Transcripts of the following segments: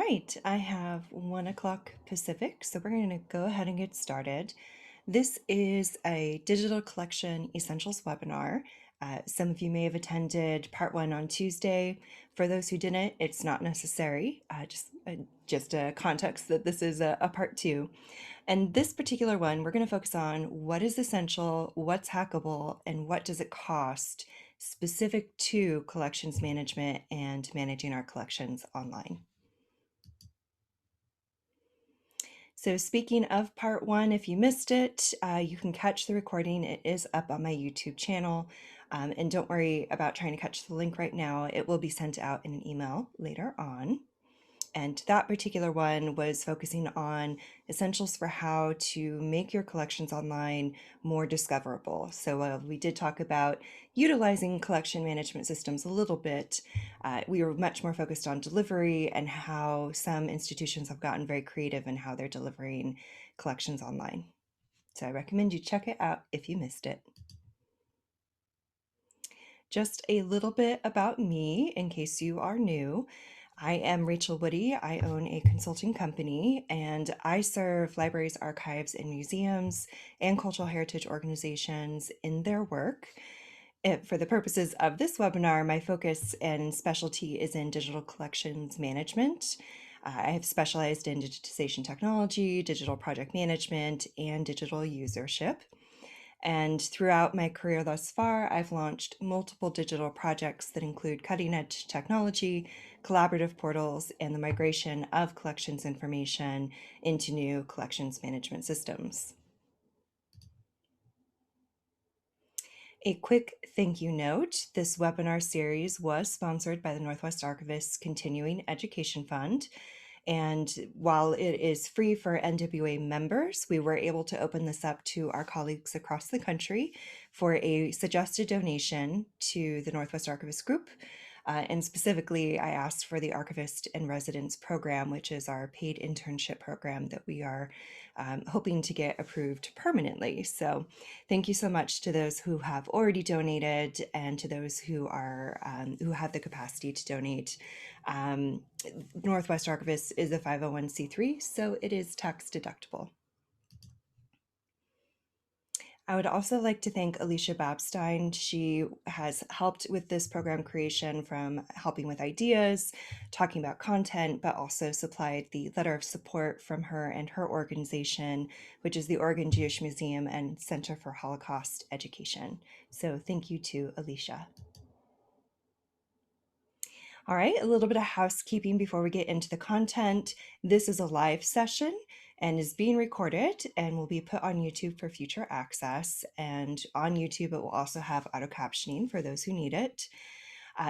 right, I have 1 o'clock Pacific, so we're going to go ahead and get started. This is a digital collection essentials webinar. Some of you may have attended part one on Tuesday. For those who didn't, it's not necessary. Just a context that this is a part two. And this particular one, we're going to focus on what is essential, what's hackable, and what does it cost specific to collections management and managing our collections online. So speaking of part one, if you missed it, you can catch the recording. It is up on my YouTube channel. And don't worry about trying to catch the link right now. It will be sent out in an email later on. And that particular one was focusing on essentials for how to make your collections online more discoverable. So we did talk about utilizing collection management systems a little bit. We were much more focused on delivery and how some institutions have gotten very creative in how they're delivering collections online. So I recommend you check it out if you missed it. Just a little bit about me in case you are new. I am Rachel Woody. I own a consulting company and I serve libraries, archives, and museums and cultural heritage organizations in their work. For the purposes of this webinar, my focus and specialty is in digital collections management. I have specialized in digitization technology, digital project management, and digital usership. And throughout my career thus far, I've launched multiple digital projects that include cutting edge technology, collaborative portals, and the migration of collections information into new collections management systems. A quick thank you note, this webinar series was sponsored by the Northwest Archivists Continuing Education Fund. And while it is free for NWA members, we were able to open this up to our colleagues across the country for a suggested donation to the Northwest Archivist Group. And specifically, I asked for the Archivist in Residence program, which is our paid internship program that we are hoping to get approved permanently. So thank you so much to those who have already donated and to those who are who have the capacity to donate. Northwest Archivist is a 501c3, so it is tax deductible. I would also like to thank Alicia Babstein. She has helped with this program creation, from helping with ideas, talking about content, but also supplied the letter of support from her and her organization, which is the Oregon Jewish Museum and Center for Holocaust Education. So thank you to Alicia. All right, a little bit of housekeeping before we get into the content. This is a live session and is being recorded and will be put on YouTube for future access. And on YouTube, it will also have auto captioning for those who need it.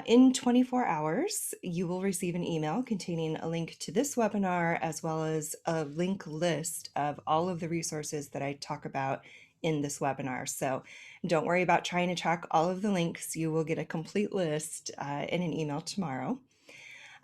In 24 hours, you will receive an email containing a link to this webinar, as well as a link list of all of the resources that I talk about in this webinar. So don't worry about trying to track all of the links. You will get a complete list in an email tomorrow.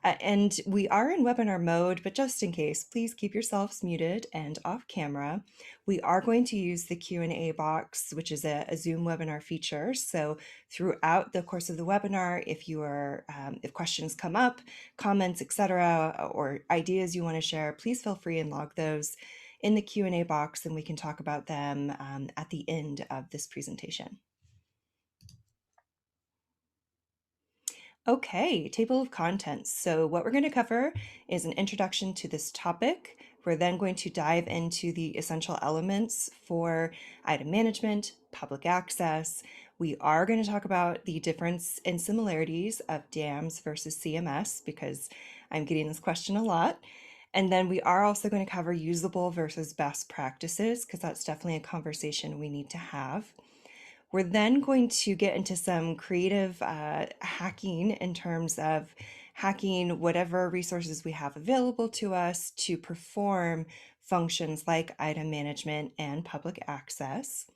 And we are in webinar mode, but just in case, please keep yourselves muted and off camera. We are going to use the Q&A box, which is a Zoom webinar feature. So throughout the course of the webinar, if questions come up, comments, etc., or ideas you want to share, please feel free and log those in the Q&A box, and we can talk about them at the end of this presentation. Okay, table of contents. So what we're going to cover is an introduction to this topic. We're then going to dive into the essential elements for item management, public access. We are going to talk about the difference and similarities of DAMs versus CMS, because I'm getting this question a lot. And then we are also going to cover usable versus best practices, because that's definitely a conversation we need to have. We're then going to get into some creative hacking in terms of hacking whatever resources we have available to us to perform functions like item management and public access.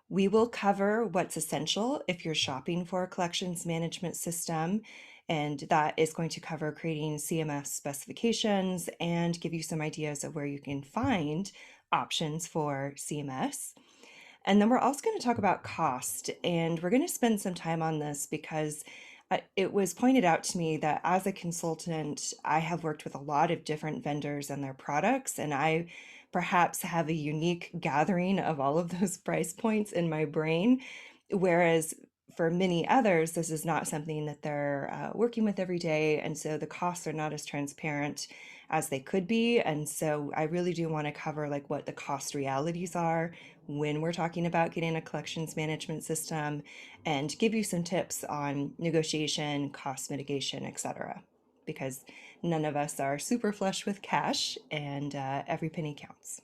We will cover what's essential if you're shopping for a collections management system, and that is going to cover creating CMS specifications and give you some ideas of where you can find options for CMS. And then we're also going to talk about cost, and we're going to spend some time on this because It was pointed out to me that as a consultant, I have worked with a lot of different vendors and their products, and I perhaps have a unique gathering of all of those price points in my brain. Whereas for many others, this is not something that they're working with every day. And so the costs are not as transparent as they could be. And so I really do want to cover like what the cost realities are when we're talking about getting a collections management system and give you some tips on negotiation, cost mitigation, etc. Because none of us are super flush with cash and every penny counts.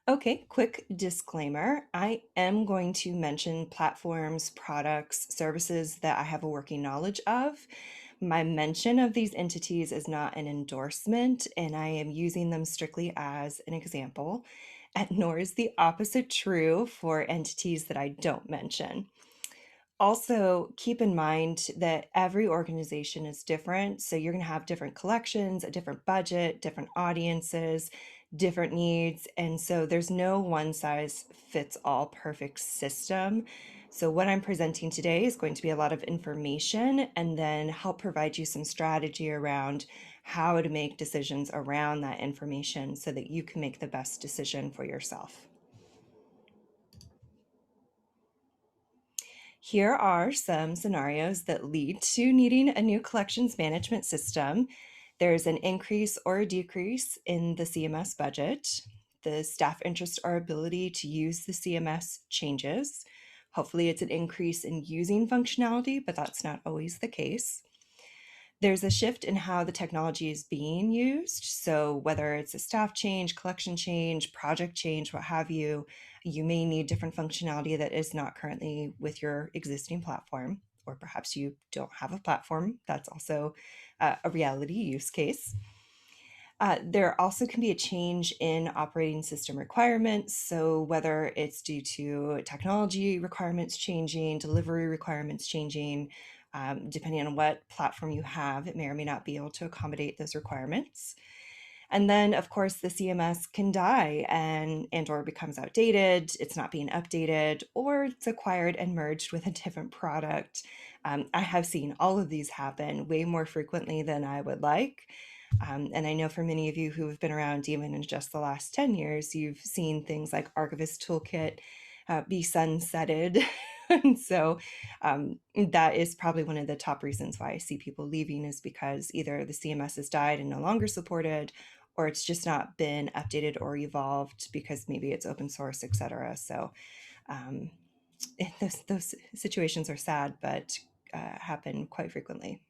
Okay, quick disclaimer. I am going to mention platforms, products, services that I have a working knowledge of. My mention of these entities is not an endorsement, and I am using them strictly as an example. And nor is the opposite true for entities that I don't mention. Also, keep in mind that every organization is different. So you're going to have different collections, a different budget, different audiences, different needs. And so there's no one size fits all perfect system. So, what I'm presenting today is going to be a lot of information and then help provide you some strategy around how to make decisions around that information so that you can make the best decision for yourself. Here are some scenarios that lead to needing a new collections management system. There's an increase or a decrease in the CMS budget. The staff interest or ability to use the CMS changes. Hopefully, it's an increase in using functionality, but that's not always the case. There's a shift in how the technology is being used. So, whether it's a staff change, collection change, project change, what have you, you may need different functionality that is not currently with your existing platform, or perhaps you don't have a platform. That's also a reality use case. There also can be a change in operating system requirements. So, whether it's due to technology requirements changing, delivery requirements changing, depending on what platform you have, it may or may not be able to accommodate those requirements. And then, of course, the CMS can die and or becomes outdated, it's not being updated, or it's acquired and merged with a different product. I have seen all of these happen way more frequently than I would like. And I know for many of you who have been around even in just the last 10 years, you've seen things like Archivist Toolkit be sunsetted. And so that is probably one of the top reasons why I see people leaving is because either the CMS has died and no longer supported, or it's just not been updated or evolved because maybe it's open source, etc. So um, those situations are sad, but happen quite frequently.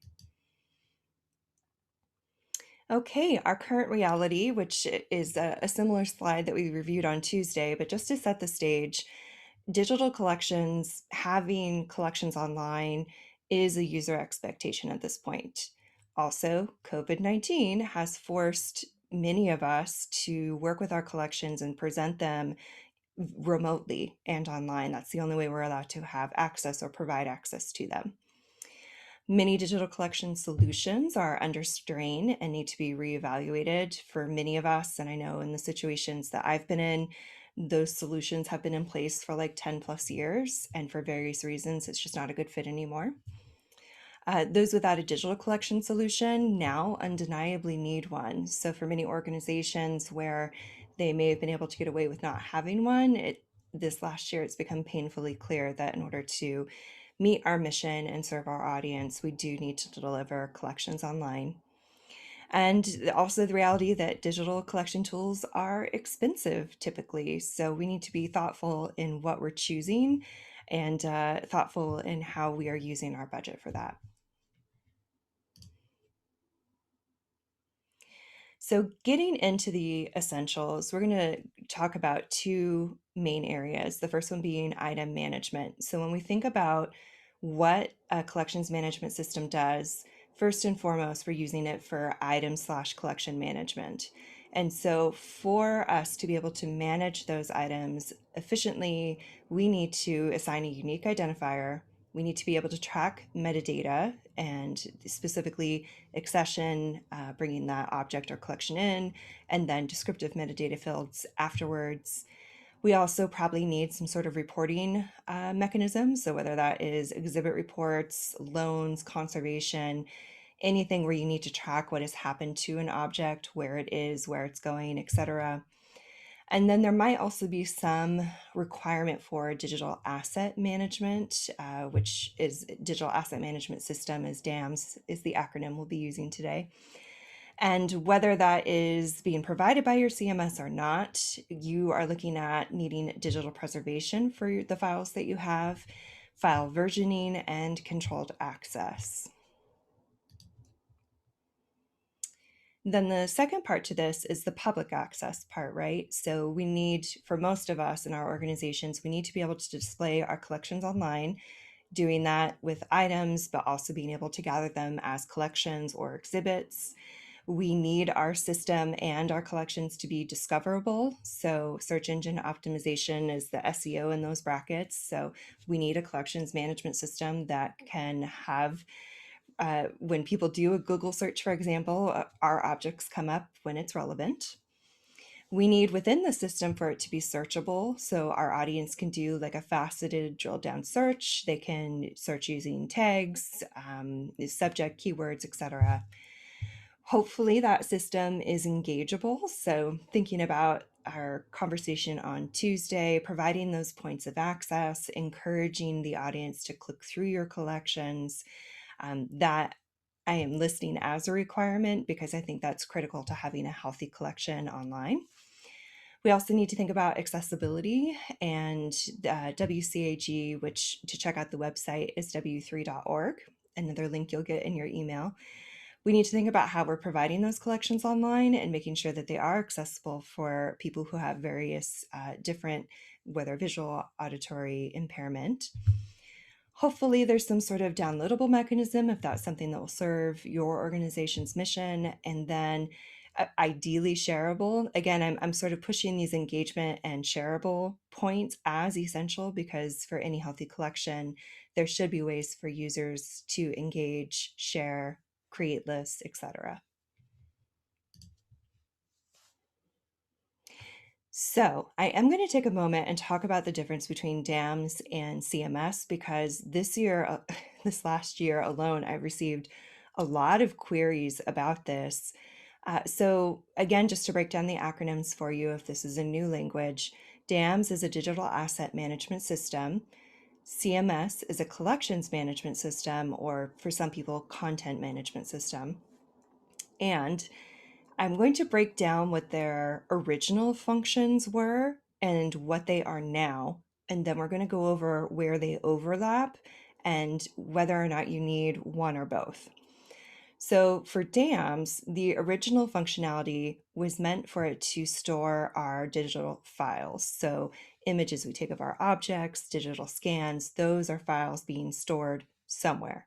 Okay, our current reality, which is a similar slide that we reviewed on Tuesday, but just to set the stage, digital collections, having collections online is a user expectation at this point. Also, COVID-19 has forced many of us to work with our collections and present them remotely and online. That's the only way we're allowed to have access or provide access to them. Many digital collection solutions are under strain and need to be reevaluated for many of us. And I know in the situations that I've been in, those solutions have been in place for like 10 plus years. And for various reasons, it's just not a good fit anymore. Those without a digital collection solution now undeniably need one. So for many organizations where they may have been able to get away with not having one, this last year it's become painfully clear that in order to meet our mission and serve our audience, we do need to deliver collections online. And also the reality that digital collection tools are expensive typically. So we need to be thoughtful in what we're choosing and thoughtful in how we are using our budget for that. So, getting into the essentials, we're going to talk about two main areas. The first one being item management. So, when we think about what a collections management system does, first and foremost, we're using it for item/collection management. And so, for us to be able to manage those items efficiently, we need to assign a unique identifier. We need to be able to track metadata and specifically accession, bringing that object or collection in, and then descriptive metadata fields afterwards. We also probably need some sort of reporting mechanism. So whether that is exhibit reports, loans, conservation, anything where you need to track what has happened to an object, where it is, where it's going, etc. And then there might also be some requirement for digital asset management, which is digital asset management system, as DAMS is the acronym we'll be using today. And whether that is being provided by your CMS or not, you are looking at needing digital preservation for the files that you have, file versioning, and controlled access. Then the second part to this is the public access part, right? So we need, for most of us in our organizations, we need to be able to display our collections online, doing that with items, but also being able to gather them as collections or exhibits. We need our system and our collections to be discoverable. So search engine optimization is the SEO in those brackets. So we need a collections management system that can have when people do a Google search, for example, our objects come up when it's relevant. We need within the system for it to be searchable. So our audience can do like a faceted drill down search. They can search using tags, subject, keywords, etc. Hopefully that system is engageable. So thinking about our conversation on Tuesday, providing those points of access, encouraging the audience to click through your collections, that I am listing as a requirement because I think that's critical to having a healthy collection online. We also need to think about accessibility, and WCAG, which to check out the website is w3.org, another link you'll get in your email. We need to think about how we're providing those collections online and making sure that they are accessible for people who have various different, whether visual, auditory impairment. Hopefully there's some sort of downloadable mechanism if that's something that will serve your organization's mission. And then ideally shareable. Again, I'm sort of pushing these engagement and shareable points as essential because for any healthy collection, there should be ways for users to engage, share, create lists, etc. So I am going to take a moment and talk about the difference between DAMS and CMS because this year, this last year alone, I received a lot of queries about this. So again, just to break down the acronyms for you, if this is a new language, DAMS is a digital asset management system. CMS is a collections management system, or for some people, content management system. And I'm going to break down what their original functions were and what they are now. And then we're going to go over where they overlap and whether or not you need one or both. So for DAMS, the original functionality was meant for it to store our digital files. So images we take of our objects, digital scans, those are files being stored somewhere.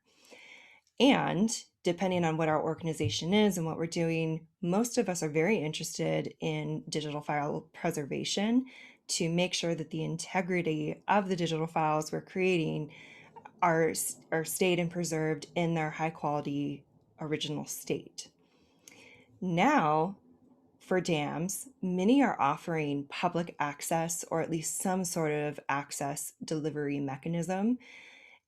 And depending on what our organization is and what we're doing, most of us are very interested in digital file preservation to make sure that the integrity of the digital files we're creating are stayed and preserved in their high quality original state. Now, for DAMs, many are offering public access or at least some sort of access delivery mechanism.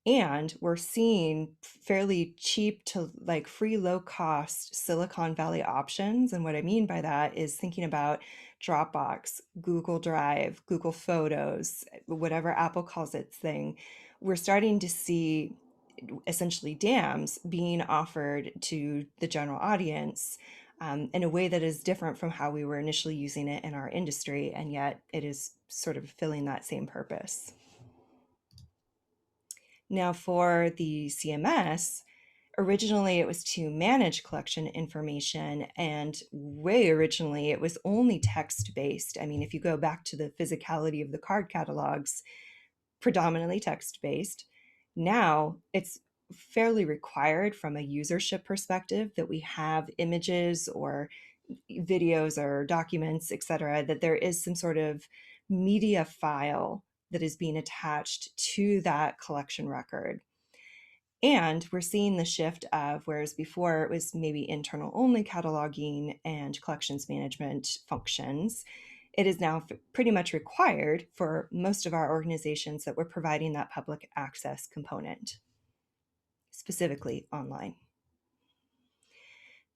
And we're seeing fairly cheap to like free, low cost Silicon Valley options. And what I mean by that is thinking about Dropbox, Google Drive, Google Photos, whatever Apple calls its thing. We're starting to see essentially DAMs being offered to the general audience in a way that is different from how we were initially using it in our industry. And yet it is sort of filling that same purpose. Now, for the CMS, originally it was to manage collection information, and way originally it was only text based. I mean, if you go back to the physicality of the card catalogs, predominantly text based. Now it's fairly required from a usership perspective that we have images or videos or documents, etc., that there is some sort of media file that is being attached to that collection record. And we're seeing the shift of whereas before it was maybe internal only cataloging and collections management functions, it is now pretty much required for most of our organizations that we're providing that public access component, specifically online.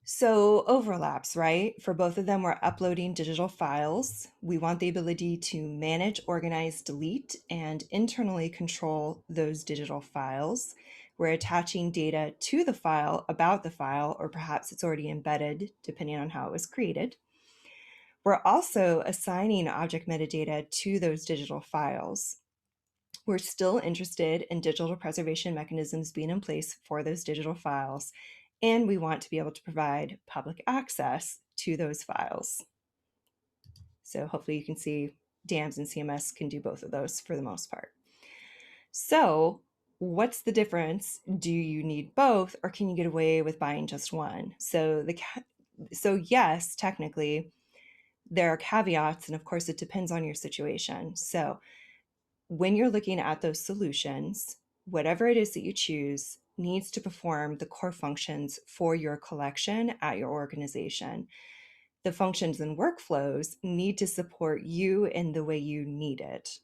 So overlaps, right? For both of them, we're uploading digital files. We want the ability to manage, organize, delete, and internally control those digital files. We're attaching data to the file about the file, or perhaps it's already embedded, depending on how it was created. We're also assigning object metadata to those digital files. We're still interested in digital preservation mechanisms being in place for those digital files, and we want to be able to provide public access to those files. So hopefully you can see DAMS and CMS can do both of those for the most part. So what's the difference? Do you need both, or can you get away with buying just one? So yes, technically there are caveats, and of course it depends on your situation. So when you're looking at those solutions, whatever it is that you choose needs to perform the core functions for your collection at your organization. The functions and workflows need to support you in the way you need it.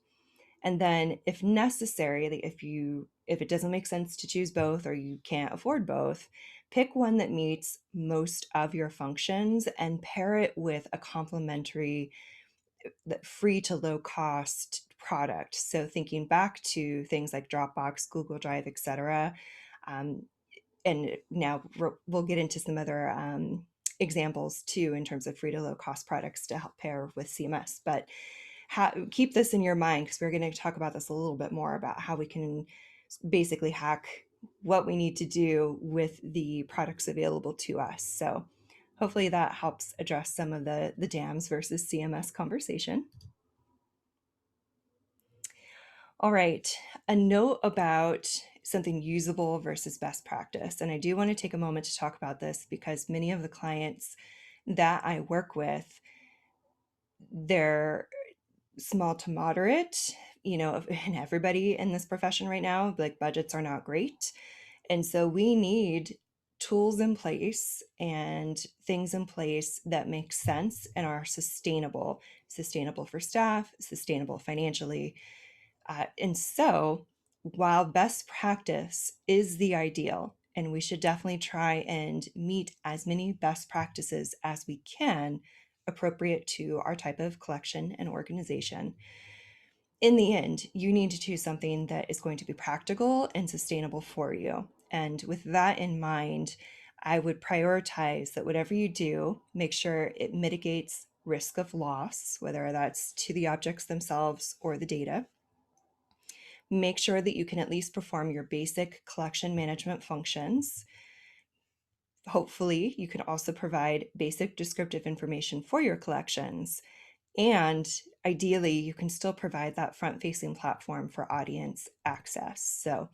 And then if necessary, if it doesn't make sense to choose both or you can't afford both, pick one that meets most of your functions and pair it with a complementary free to low cost product. So thinking back to things like Dropbox, Google Drive, etc. Um, and now we'll get into some other examples too in terms of free to low cost products to help pair with CMS. But keep this in your mind, because we're going to talk about this a little bit more about how we can basically hack what we need to do with the products available to us. So hopefully that helps address some of the DAMS versus CMS conversation. All right, a note about something usable versus best practice. And I do want to take a moment to talk about this because many of the clients that I work with, they're small to moderate, and everybody in this profession right now, like budgets are not great. And so we need tools in place and things in place that make sense and are sustainable for staff, sustainable financially. And so while best practice is the ideal, and we should definitely try and meet as many best practices as we can appropriate to our type of collection and organization, in the end, you need to choose something that is going to be practical and sustainable for you. And with that in mind, I would prioritize that whatever you do, make sure it mitigates risk of loss, whether that's to the objects themselves or the data. Make sure that you can at least perform your basic collection management functions. Hopefully, you can also provide basic descriptive information for your collections. And ideally, you can still provide that front-facing platform for audience access. So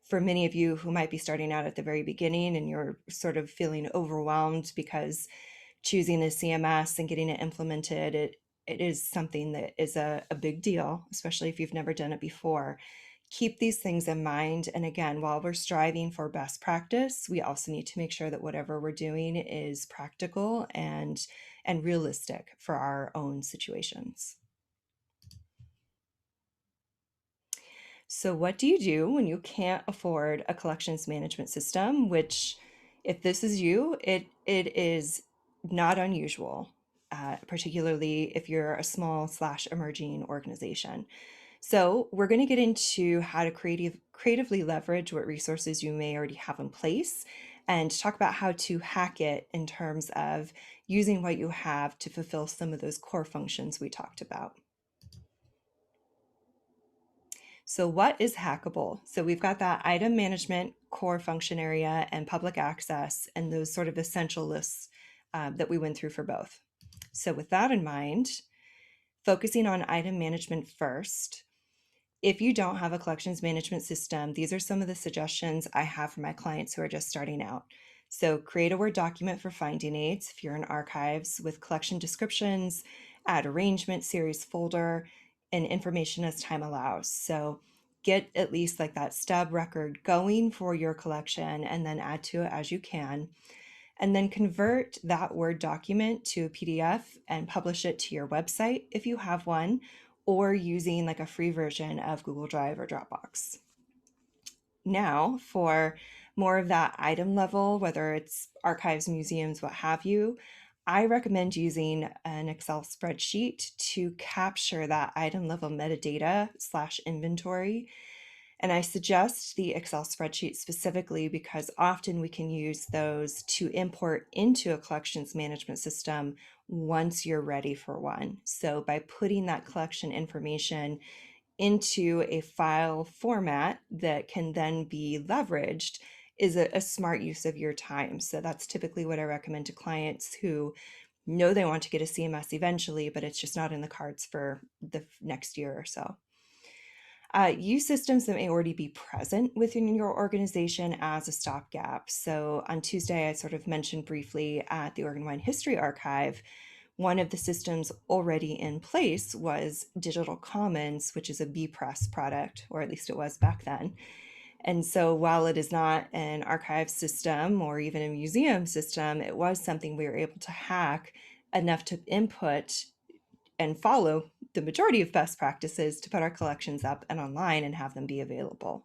for many of you who might be starting out at the very beginning and you're sort of feeling overwhelmed because choosing the CMS and getting it implemented, it is something that is a big deal, especially if you've never done it before. Keep these things in mind. And again, while we're striving for best practice, we also need to make sure that whatever we're doing is practical and realistic for our own situations. So what do you do when you can't afford a collections management system, which if this is you, it is not unusual, particularly if you're a small / emerging organization. So we're going to get into how to creatively leverage what resources you may already have in place and talk about how to hack it in terms of using what you have to fulfill some of those core functions we talked about. So what is Hackable? So we've got that item management core function area and public access and those sort of essential lists that we went through for both. So with that in mind, focusing on item management first, if you don't have a collections management system, these are some of the suggestions I have for my clients who are just starting out. So create a Word document for finding aids if you're in archives with collection descriptions, add arrangement, series folder, and information as time allows. So get at least like that stub record going for your collection and then add to it as you can. and then convert that Word document to a PDF and publish it to your website if you have one, or using like a free version of Google Drive or Dropbox. Now, for more of that item level, whether it's archives, museums, what have you, I recommend using an Excel spreadsheet to capture that item level metadata slash inventory. And I suggest the Excel spreadsheet specifically because often we can use those to import into a collections management system once you're ready for one. So by putting that collection information into a file format that can then be leveraged is a smart use of your time. So that's typically what I recommend to clients who know they want to get a CMS eventually, but it's just not in the cards for the next year or so. Use systems that may already be present within your organization as a stopgap. So on Tuesday, I sort of mentioned briefly at the Oregon Wine History Archive, one of the systems already in place was Digital Commons, which is a bpress product, or at least it was back then. And so while it is not an archive system or even a museum system, it was something we were able to hack enough to input and follow the majority of best practices to put our collections up and online and have them be available.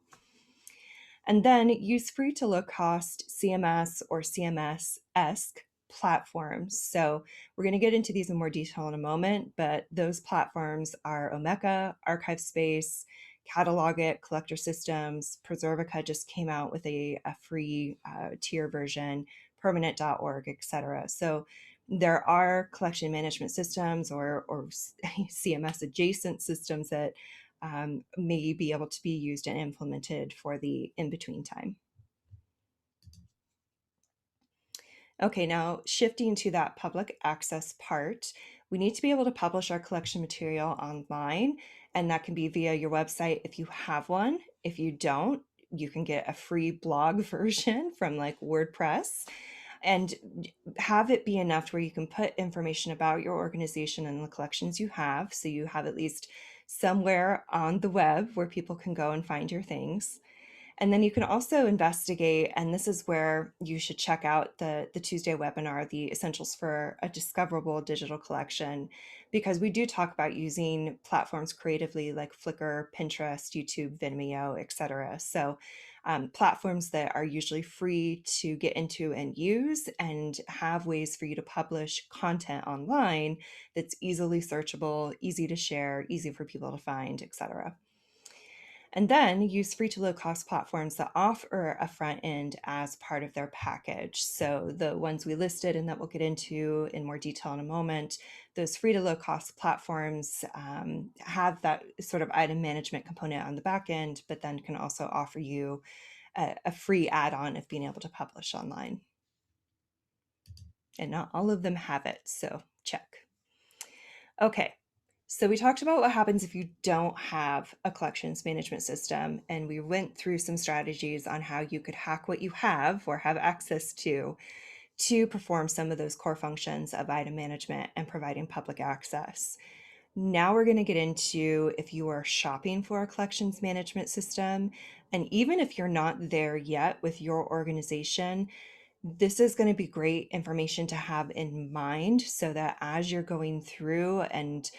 And then use free to low cost CMS or CMS-esque platforms. So we're going to get into these in more detail in a moment, but those platforms are Omeka, ArchiveSpace, Catalogit, Collector Systems, Preservica just came out with a free tier version, permanent.org, etc. So there are collection management systems or CMS adjacent systems that may be able to be used and implemented for the in-between time. Okay, now shifting to that public access part, we need to be able to publish our collection material online, and that can be via your website if you have one. If you don't, you can get a free blog version from like WordPress and have it be enough where you can put information about your organization and the collections you have. So you have at least somewhere on the web where people can go and find your things. And then you can also investigate, and this is where you should check out the Tuesday webinar, the Essentials for a Discoverable Digital Collection, because we do talk about using platforms creatively like Flickr, Pinterest, YouTube, Vimeo, etc. So platforms that are usually free to get into and use and have ways for you to publish content online that's easily searchable, easy to share, easy for people to find, etc. And then use free to low cost platforms that offer a front end as part of their package. So the ones we listed and that we'll get into in more detail in a moment, those free to low cost platforms have that sort of item management component on the back end, but then can also offer you a free add-on of being able to publish online. And not all of them have it, so check. Okay, so we talked about what happens if you don't have a collections management system, and we went through some strategies on how you could hack what you have or have access to perform some of those core functions of item management and providing public access. Now we're going to get into if you are shopping for a collections management system, and even if you're not there yet with your organization, this is going to be great information to have in mind so that as you're going through and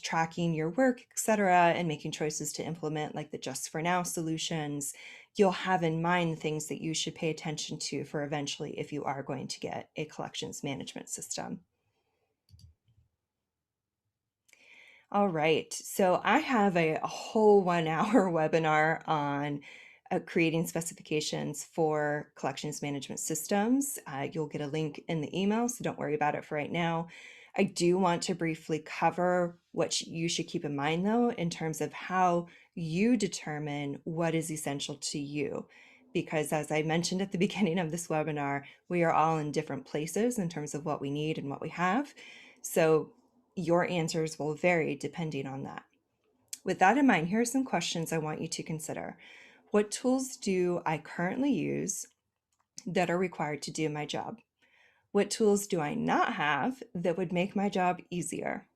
tracking your work, etc., and making choices to implement like the just for now solutions, you'll have in mind things that you should pay attention to for eventually if you are going to get a collections management system. All right, so I have a whole 1 hour webinar on creating specifications for collections management systems. You'll get a link in the email, so don't worry about it for right now. I do want to briefly cover what you should keep in mind though, in terms of how you determine what is essential to you. Because as I mentioned at the beginning of this webinar, we are all in different places in terms of what we need and what we have. So your answers will vary depending on that. With that in mind, here are some questions I want you to consider. What tools do I currently use that are required to do my job? What tools do I not have that would make my job easier?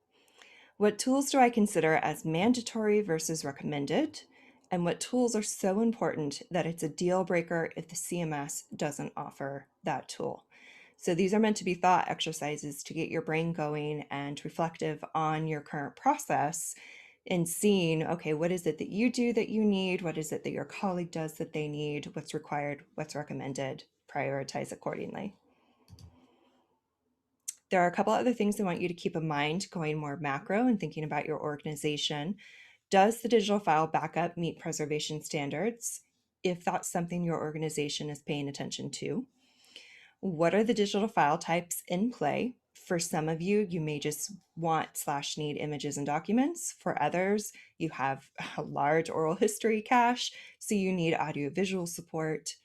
What tools do I consider as mandatory versus recommended? and what tools are so important that it's a deal breaker if the CMS doesn't offer that tool. So these are meant to be thought exercises to get your brain going and reflective on your current process and seeing, okay, what is it that you do that you need? What is it that your colleague does that they need? What's required? What's recommended? Prioritize accordingly. There are a couple other things I want you to keep in mind going more macro and thinking about your organization. Does the digital file backup meet preservation standards? If that's something your organization is paying attention to. What are the digital file types in play? For some of you, you may just want/need images and documents. For others, you have a large oral history cache, so you need audio-visual support.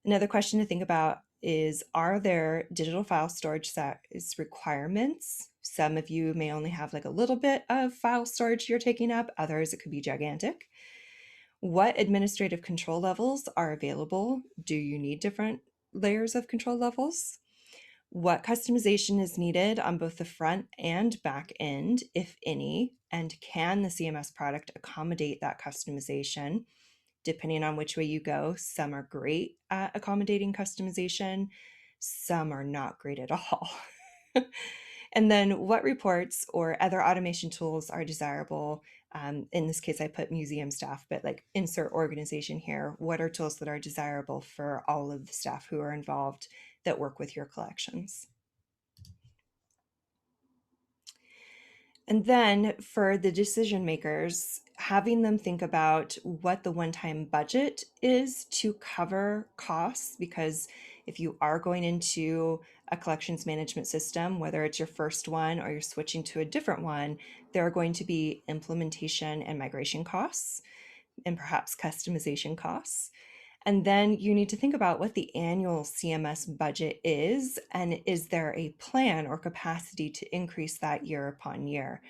Another question to think about is, are there digital file storage size requirements? Some of you may only have like a little bit of file storage you're taking up. Others, it could be gigantic. What administrative control levels are available? Do you need different layers of control levels? What customization is needed on both the front and back end, if any? And can the CMS product accommodate that customization? Depending on which way you go, some are great at accommodating customization, some are not great at all. And then what reports or other automation tools are desirable? In this case, I put museum staff, but like insert organization here. What are tools that are desirable for all of the staff who are involved that work with your collections? And then for the decision makers, having them think about what the one-time budget is to cover costs, because if you are going into a collections management system, whether it's your first one or you're switching to a different one, there are going to be implementation and migration costs and perhaps customization costs. And then you need to think about what the annual CMS budget is, and is there a plan or capacity to increase that year upon year?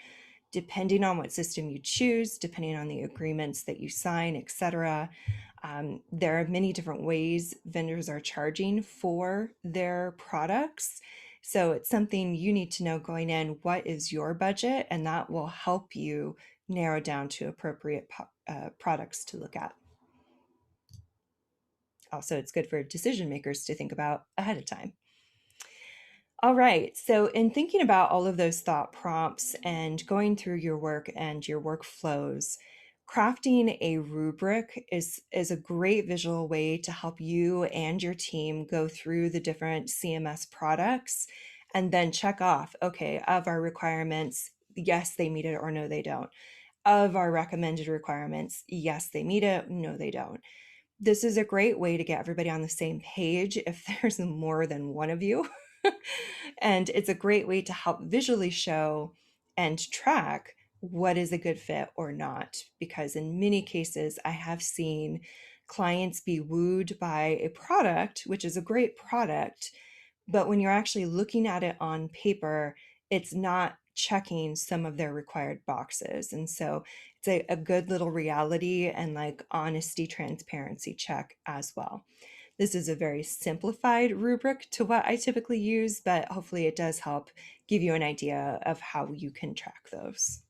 Depending on what system you choose, depending on the agreements that you sign, etc. There are many different ways vendors are charging for their products. So it's something you need to know going in, what is your budget? And that will help you narrow down to appropriate products to look at. Also, it's good for decision makers to think about ahead of time. All right, so in thinking about all of those thought prompts and going through your work and your workflows, crafting a rubric is a great visual way to help you and your team go through the different CMS products and then check off, okay, of our requirements, yes, they meet it, or no, they don't. Of our recommended requirements, yes, they meet it, no, they don't. This is a great way to get everybody on the same page if there's more than one of you. And it's a great way to help visually show and track what is a good fit or not. Because in many cases, I have seen clients be wooed by a product, which is a great product, but when you're actually looking at it on paper, it's not checking some of their required boxes. And so it's a good little reality and like honesty, transparency check as well. This is a very simplified rubric to what I typically use, but hopefully it does help give you an idea of how you can track those.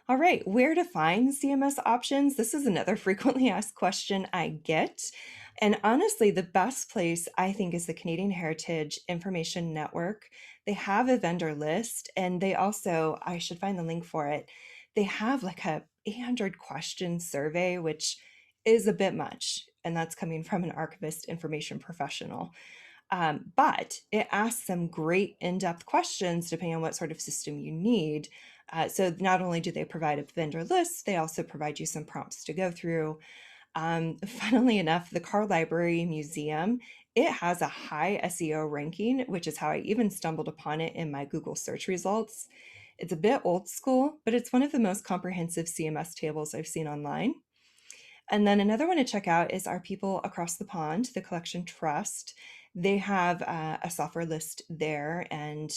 All right, where to find CMS options? This is another frequently asked question I get. And honestly, the best place I think is the Canadian Heritage Information Network. They have a vendor list, and they also, I should find the link for it, they have like a 800 question survey, which is a bit much. And that's coming from an archivist information professional. But it asks some great in-depth questions depending on what sort of system you need. So not only do they provide a vendor list, they also provide you some prompts to go through. Funnily enough, the Car Library Museum, it has a high SEO ranking, which is how I even stumbled upon it in my Google search results. It's a bit old school, but it's one of the most comprehensive CMS tables I've seen online. And then another one to check out is our people across the pond, the Collection Trust. They have a software list there, and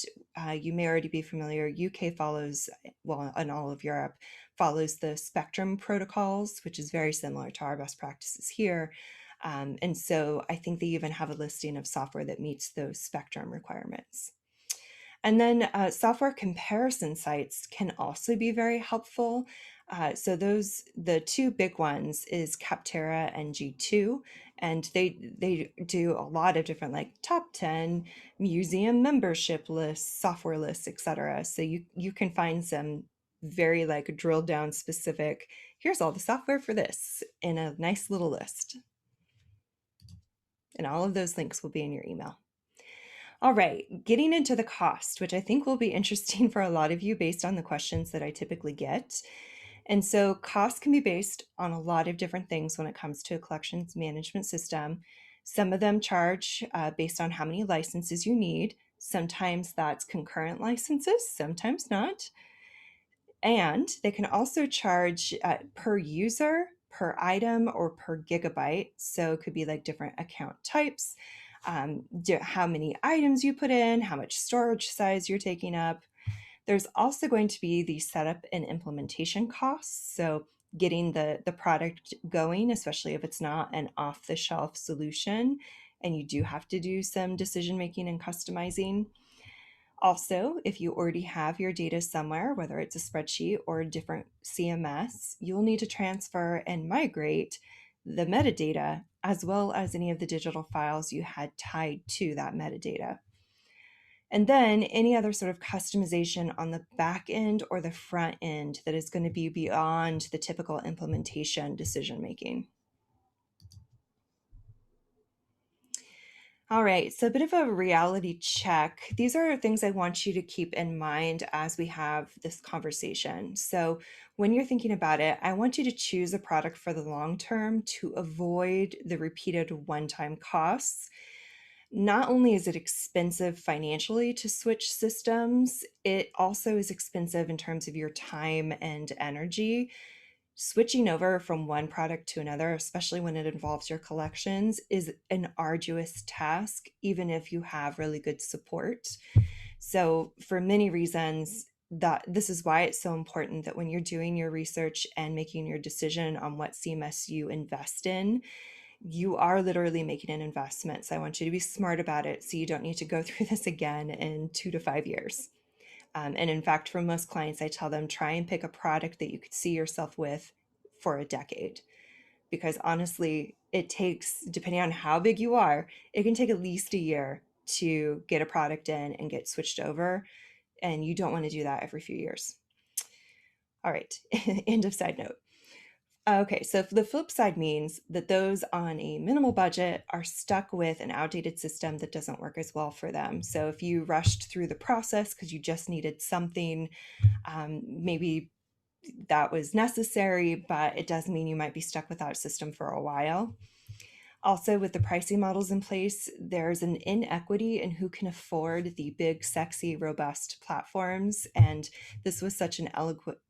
you may already be familiar. UK follows, well, in all of Europe, follows the Spectrum protocols, which is very similar to our best practices here. And so I think they even have a listing of software that meets those Spectrum requirements. And then software comparison sites can also be very helpful. So the two big ones is Capterra and G2, and they do a lot of different like top 10 museum membership lists, software lists, etc. So you can find some very like drill down specific, here's all the software for this in a nice little list. And all of those links will be in your email. All right, getting into the cost, which I think will be interesting for a lot of you based on the questions that I typically get. And so cost can be based on a lot of different things when it comes to a collections management system. Some of them charge based on how many licenses you need. Sometimes that's concurrent licenses, sometimes not. And they can also charge per user, per item, or per gigabyte. So it could be like different account types, how many items you put in, how much storage size you're taking up. There's also going to be the setup and implementation costs. So getting the product going, especially if it's not an off-the-shelf solution, and you do have to do some decision making and customizing. Also, if you already have your data somewhere, whether it's a spreadsheet or a different CMS, you'll need to transfer and migrate the metadata as well as any of the digital files you had tied to that metadata. And then any other sort of customization on the back end or the front end that is going to be beyond the typical implementation decision making. All right, so a bit of a reality check. These are things I want you to keep in mind as we have this conversation. So, when you're thinking about it, I want you to choose a product for the long term to avoid the repeated one time costs. Not only is it expensive financially to switch systems, it also is expensive in terms of your time and energy. Switching over from one product to another, especially when it involves your collections, is an arduous task, even if you have really good support. So, for many reasons, that this is why it's so important that when you're doing your research and making your decision on what CMS you invest in, you are literally making an investment. So I want you to be smart about it so you don't need to go through this again in 2 to 5 years. And in fact, for most clients, I tell them try and pick a product that you could see yourself with for a decade. Because honestly, it takes, depending on how big you are, it can take at least a year to get a product in and get switched over. And you don't want to do that every few years. All right, end of side note. Okay, so the flip side means that those on a minimal budget are stuck with an outdated system that doesn't work as well for them. So if you rushed through the process because you just needed something, maybe that was necessary, but it does mean you might be stuck without a system for a while. Also, with the pricing models in place, there's an inequity in who can afford the big, sexy, robust platforms. And this was such an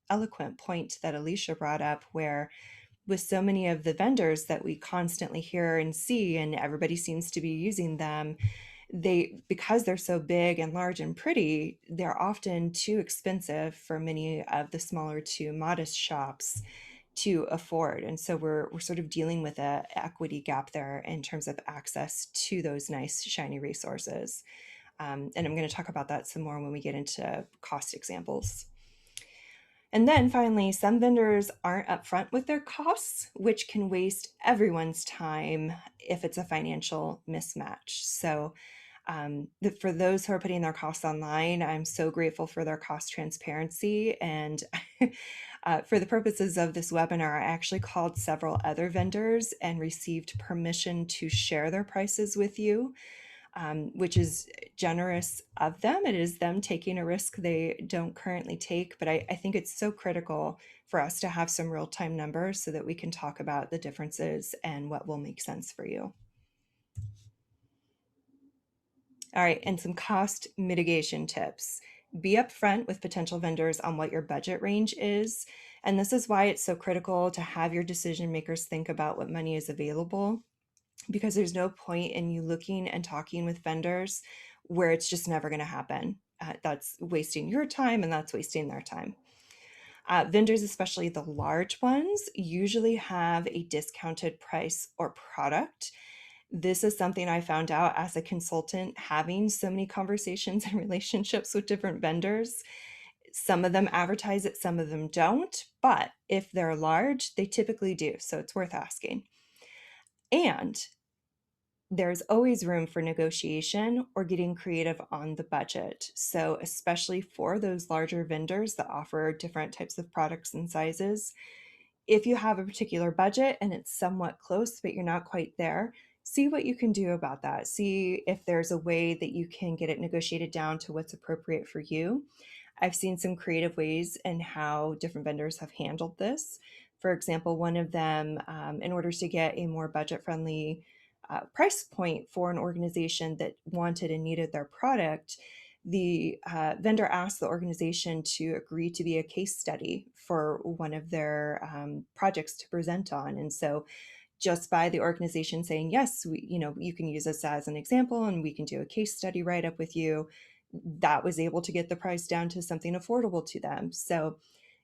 eloquent point that Alicia brought up, where with so many of the vendors that we constantly hear and see, and everybody seems to be using them, because they're so big and large and pretty, they're often too expensive for many of the smaller to modest shops to afford. And so we're sort of dealing with a equity gap there in terms of access to those nice shiny resources. And I'm going to talk about that some more when we get into cost examples. And then finally, some vendors aren't upfront with their costs, which can waste everyone's time if it's a financial mismatch. So, for those who are putting their costs online, I'm so grateful for their cost transparency. And for the purposes of this webinar, I actually called several other vendors and received permission to share their prices with you, which is generous of them. It is them taking a risk they don't currently take, but I think it's so critical for us to have some real-time numbers so that we can talk about the differences and what will make sense for you. All right, and some cost mitigation tips. Be upfront with potential vendors on what your budget range is. And this is why it's so critical to have your decision makers think about what money is available, because there's no point in you looking and talking with vendors where it's just never going to happen. That's wasting your time and that's wasting their time. Vendors, especially the large ones, usually have a discounted price or product. This is something I found out as a consultant, having so many conversations and relationships with different vendors. Some of them advertise it, some of them don't, but if they're large, they typically do. So it's worth asking. And there's always room for negotiation or getting creative on the budget. So, especially for those larger vendors that offer different types of products and sizes, if you have a particular budget and it's somewhat close, but you're not quite there, see what you can do about that. See if there's a way that you can get it negotiated down to what's appropriate for you. I've seen some creative ways in how different vendors have handled this. For example, one of them, in order to get a more budget friendly price point for an organization that wanted and needed their product, the vendor asked the organization to agree to be a case study for one of their projects to present on. And so just by the organization saying, yes, you can use us as an example and we can do a case study write up with you, that was able to get the price down to something affordable to them. So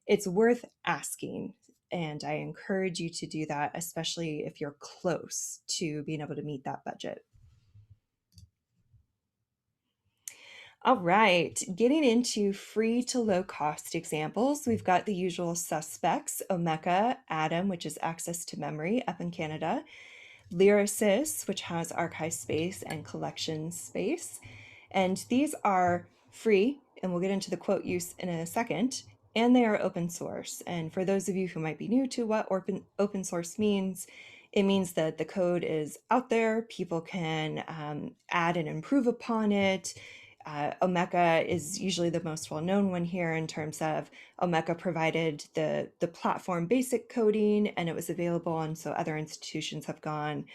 it's worth asking. And I encourage you to do that, especially if you're close to being able to meet that budget. All right, getting into free to low cost examples, we've got the usual suspects: Omeka, Atom, which is access to memory up in Canada, Lyrasis, which has archive space and collection space. And these are free, and we'll get into the quote use in a second, and they are open source. And for those of you who might be new to what open source means, it means that the code is out there, people can add and improve upon it. Omeka is usually the most well-known one here in terms of Omeka provided the platform basic coding and it was available. And so other institutions have gone,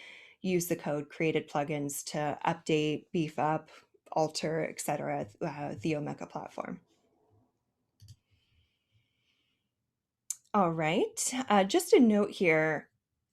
used the code, created plugins to update, beef up, alter, etc. The Omeka platform. All right, just a note here.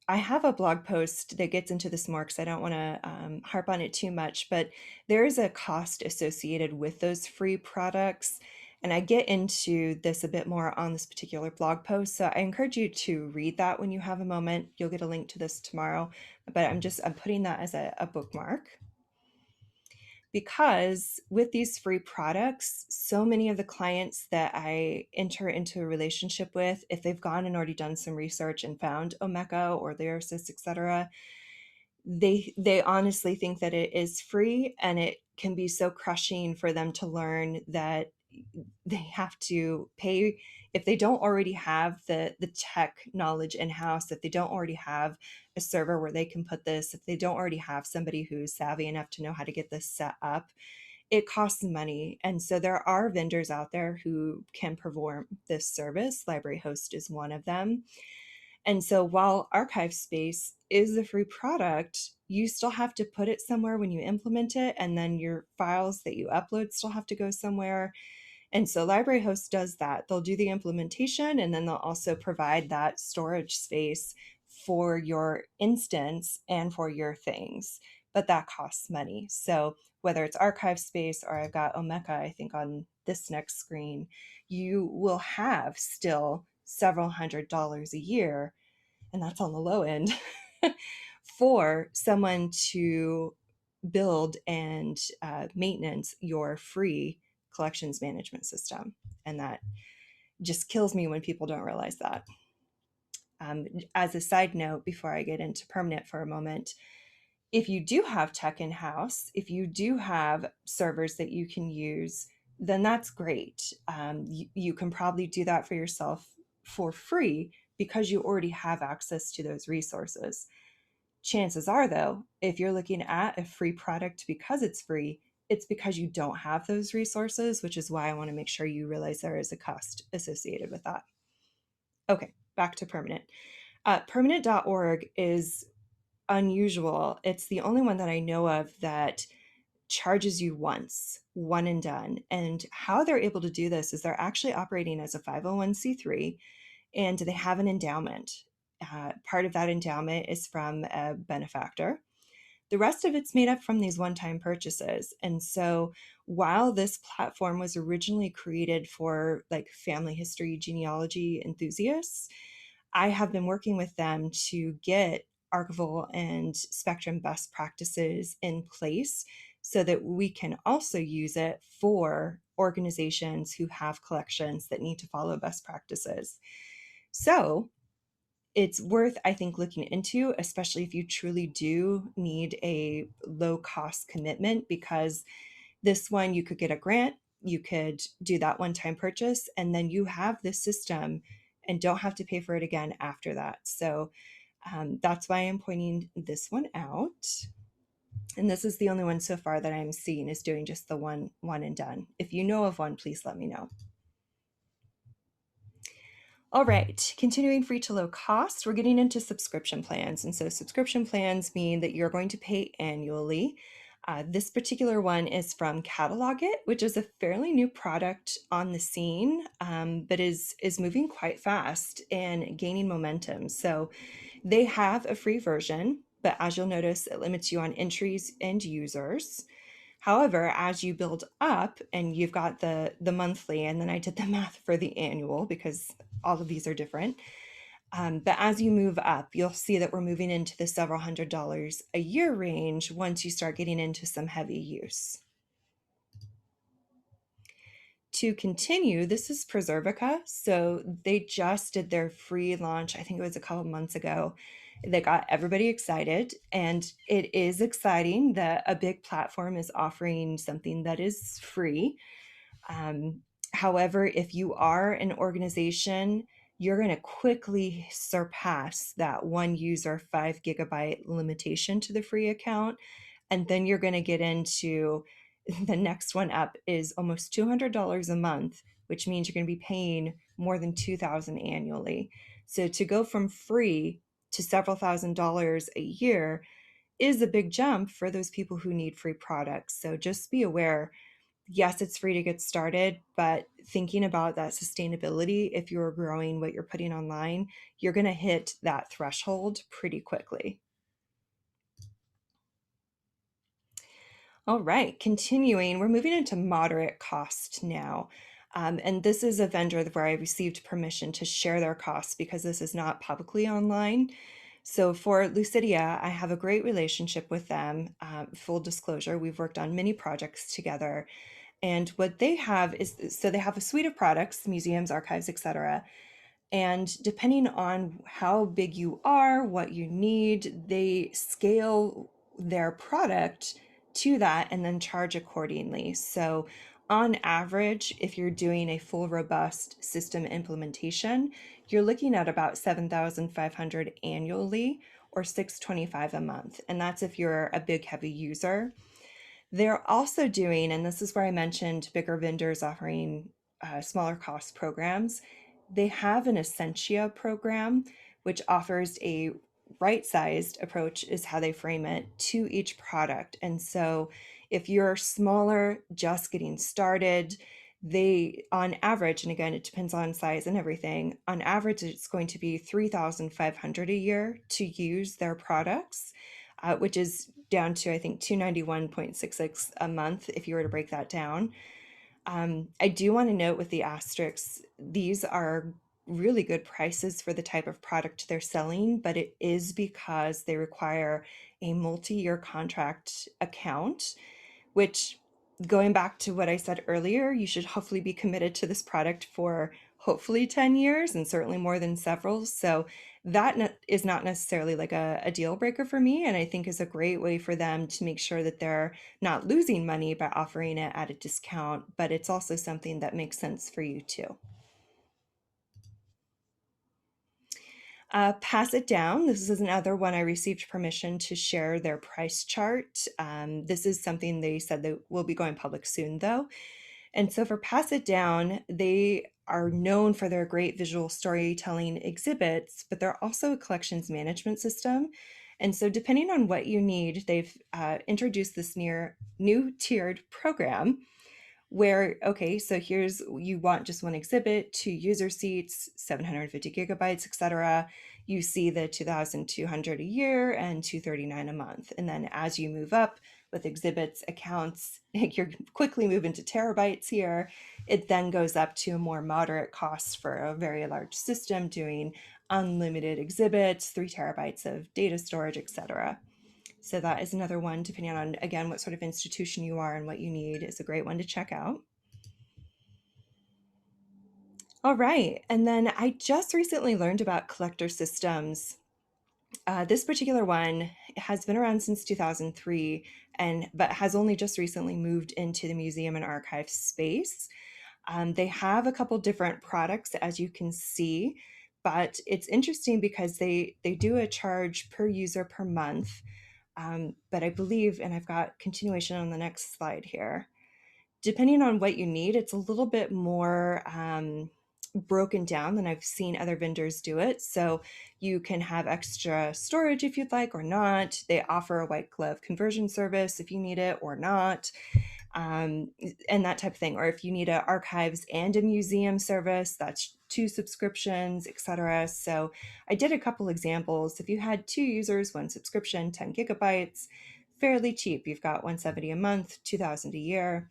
I have a blog post that gets into this more because I don't want to harp on it too much, but there is a cost associated with those free products. And I get into this a bit more on this particular blog post. So I encourage you to read that when you have a moment. You'll get a link to this tomorrow, but I'm putting that as a bookmark. Because with these free products, so many of the clients that I enter into a relationship with, if they've gone and already done some research and found Omeka or Lyrasis, etc., they honestly think that it is free, and it can be so crushing for them to learn that they have to pay if they don't already have the tech knowledge in-house, if they don't already have a server where they can put this, if they don't already have somebody who's savvy enough to know how to get this set up, it costs money. And so there are vendors out there who can perform this service. Library Host is one of them. And so while archive space is a free product, you still have to put it somewhere when you implement it. And then your files that you upload still have to go somewhere. And so Library Host does that. They'll do the implementation and then they'll also provide that storage space for your instance and for your things. But that costs money. So whether it's archive space or I've got Omeka, I think on this next screen, you will have still several $100s a year, and that's on the low end, for someone to build and maintenance your free collections management system. And that just kills me when people don't realize that. As a side note, before I get into permanent for a moment, if you do have tech in-house, if you do have servers that you can use, then that's great. You can probably do that for yourself for free because you already have access to those resources. Chances are, though, if you're looking at a free product because it's free, it's because you don't have those resources, which is why I want to make sure you realize there is a cost associated with that. Okay, back to permanent. Permanent.org is unusual. It's the only one that I know of that charges you once, one and done. And how they're able to do this is they're actually operating as a 501c3 and they have an endowment. Part of that endowment is from a benefactor. The rest of it's made up from these one-time purchases. And so while this platform was originally created for like family history genealogy enthusiasts, I have been working with them to get archival and spectrum best practices in place so that we can also use it for organizations who have collections that need to follow best practices. So it's worth, I think, looking into, especially if you truly do need a low cost commitment, because this one, you could get a grant, you could do that one time purchase, and then you have this system and don't have to pay for it again after that. So that's why I'm pointing this one out. And this is the only one so far that I'm seeing is doing just the one and done. If you know of one, please let me know. All right, continuing free to low cost, we're getting into subscription plans. And so subscription plans mean that you're going to pay annually. This particular one is from Catalog It, which is a fairly new product on the scene, but is moving quite fast and gaining momentum. So they have a free version, but as you'll notice, it limits you on entries and users. However, as you build up and you've got the monthly, and then I did the math for the annual because all of these are different. But as you move up, you'll see that we're moving into the several $100s a year range once you start getting into some heavy use. To continue, this is Preservica. So they just did their free launch, I think it was a couple months ago. They got everybody excited, and it is exciting that a big platform is offering something that is free. Um, However, if you are an organization, you're going to quickly surpass that one user 5 GB limitation to the free account. And then you're going to get into the next one up is almost $200 a month, which means you're going to be paying more than $2,000 annually. So to go from free to several $1,000s a year is a big jump for those people who need free products. So just be aware, yes, it's free to get started, but thinking about that sustainability, if you're growing what you're putting online, you're going to hit that threshold pretty quickly. All right, continuing, we're moving into moderate cost now. And this is a vendor where I received permission to share their costs because this is not publicly online. So for Lucidia, I have a great relationship with them. Full disclosure, we've worked on many projects together. And what they have is, so they have a suite of products, museums, archives, etc. And depending on how big you are, what you need, they scale their product to that and then charge accordingly. So on average, if you're doing a full robust system implementation, you're looking at about 7,500 annually or 625 a month. And that's if you're a big heavy user. They're also doing, and this is where I mentioned bigger vendors offering smaller cost programs. They have an Essentia program, which offers a right-sized approach, is how they frame it, to each product. And so if you're smaller, just getting started, they, on average, and again, it depends on size and everything, on average, it's going to be 3,500 a year to use their products, which is down to, I think, 291.66 a month if you were to break that down. I do want to note with the asterisks, these are really good prices for the type of product they're selling, but it is because they require a multi-year contract account, which, going back to what I said earlier, you should hopefully be committed to this product for hopefully 10 years and certainly more than several. So that is not necessarily like a deal breaker for me, and I think is a great way for them to make sure that they're not losing money by offering it at a discount, but it's also something that makes sense for you too. Pass It Down. This is another one I received permission to share their price chart. This is something they said that will be going public soon, though. And so for Pass It Down, they are known for their great visual storytelling exhibits, but they're also a collections management system. And so depending on what you need, they've introduced this new tiered program where, okay, so here's, you want just one exhibit, 2 user seats, 750 gigabytes, etc. You see the 2,200 a year and 239 a month. And then as you move up with exhibits, accounts, you're quickly moving to terabytes here. It then goes up to a more moderate cost for a very large system doing unlimited exhibits, 3 terabytes of data storage, etc. So that is another one, depending on, again, what sort of institution you are and what you need, is a great one to check out. All right. And then I just recently learned about collector systems. This particular one has been around since 2003, but has only just recently moved into the museum and archive space. They have a couple different products, as you can see, but it's interesting because they do a charge per user per month. But I believe, and I've got continuation on the next slide here, depending on what you need, it's a little bit more broken down than I've seen other vendors do it. So you can have extra storage if you'd like or not. They offer a white glove conversion service if you need it or not, um, and that type of thing. Or if you need an archives and a museum service, that's 2 subscriptions, etc. So I did a couple examples. If you had 2 users, 1 subscription, 10 gigabytes, fairly cheap. You've got 170 a month, 2,000 a year.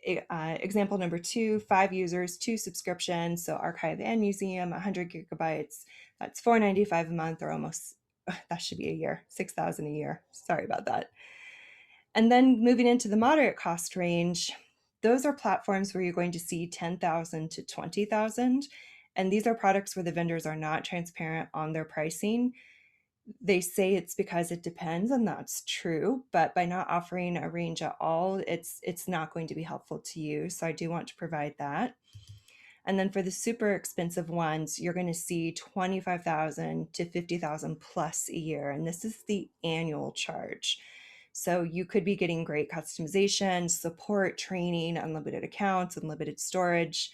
Example number 2, 5 users, 2 subscriptions, so archive and museum, 100 gigabytes. That's $495 a month, or almost, that should be a year, 6,000 a year. Sorry about that. And then moving into the moderate cost range, those are platforms where you're going to see 10,000 to 20,000. And these are products where the vendors are not transparent on their pricing. They say it's because it depends, and that's true, but by not offering a range at all, it's not going to be helpful to you. So I do want to provide that. And then for the super expensive ones, you're going to see 25,000 to 50,000 plus a year, and this is the annual charge. So you could be getting great customization, support, training, unlimited accounts, unlimited storage.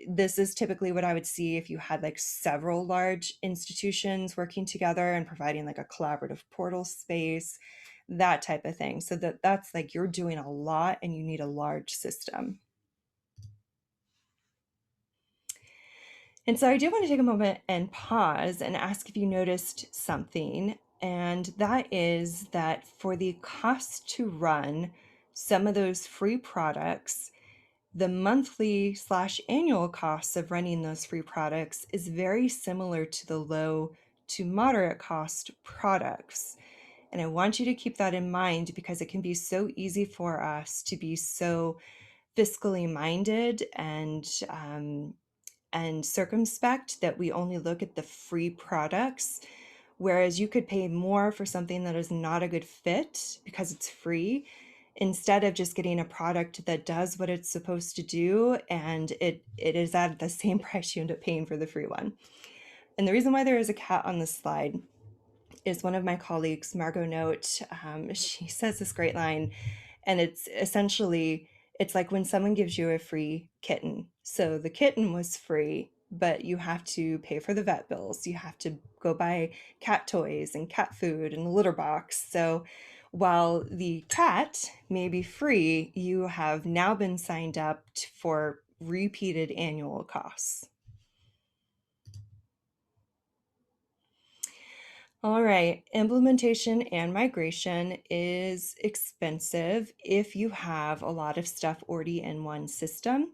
This is typically what I would see if you had like several large institutions working together and providing like a collaborative portal space, that type of thing. So that's like you're doing a lot and you need a large system. And so I do want to take a moment and pause and ask if you noticed something. And that is that for the cost to run some of those free products, the monthly/annual costs of running those free products is very similar to the low to moderate cost products. And I want you to keep that in mind because it can be so easy for us to be so fiscally minded and circumspect that we only look at the free products, whereas you could pay more for something that is not a good fit because it's free, instead of just getting a product that does what it's supposed to do, and it is at the same price you end up paying for the free one. And the reason why there is a cat on this slide is one of my colleagues, Margot Note. She says this great line, and it's essentially, it's like when someone gives you a free kitten. So the kitten was free, but you have to pay for the vet bills. You have to go buy cat toys and cat food and a litter box. So while the cat may be free, you have now been signed up for repeated annual costs. All right, implementation and migration is expensive if you have a lot of stuff already in one system.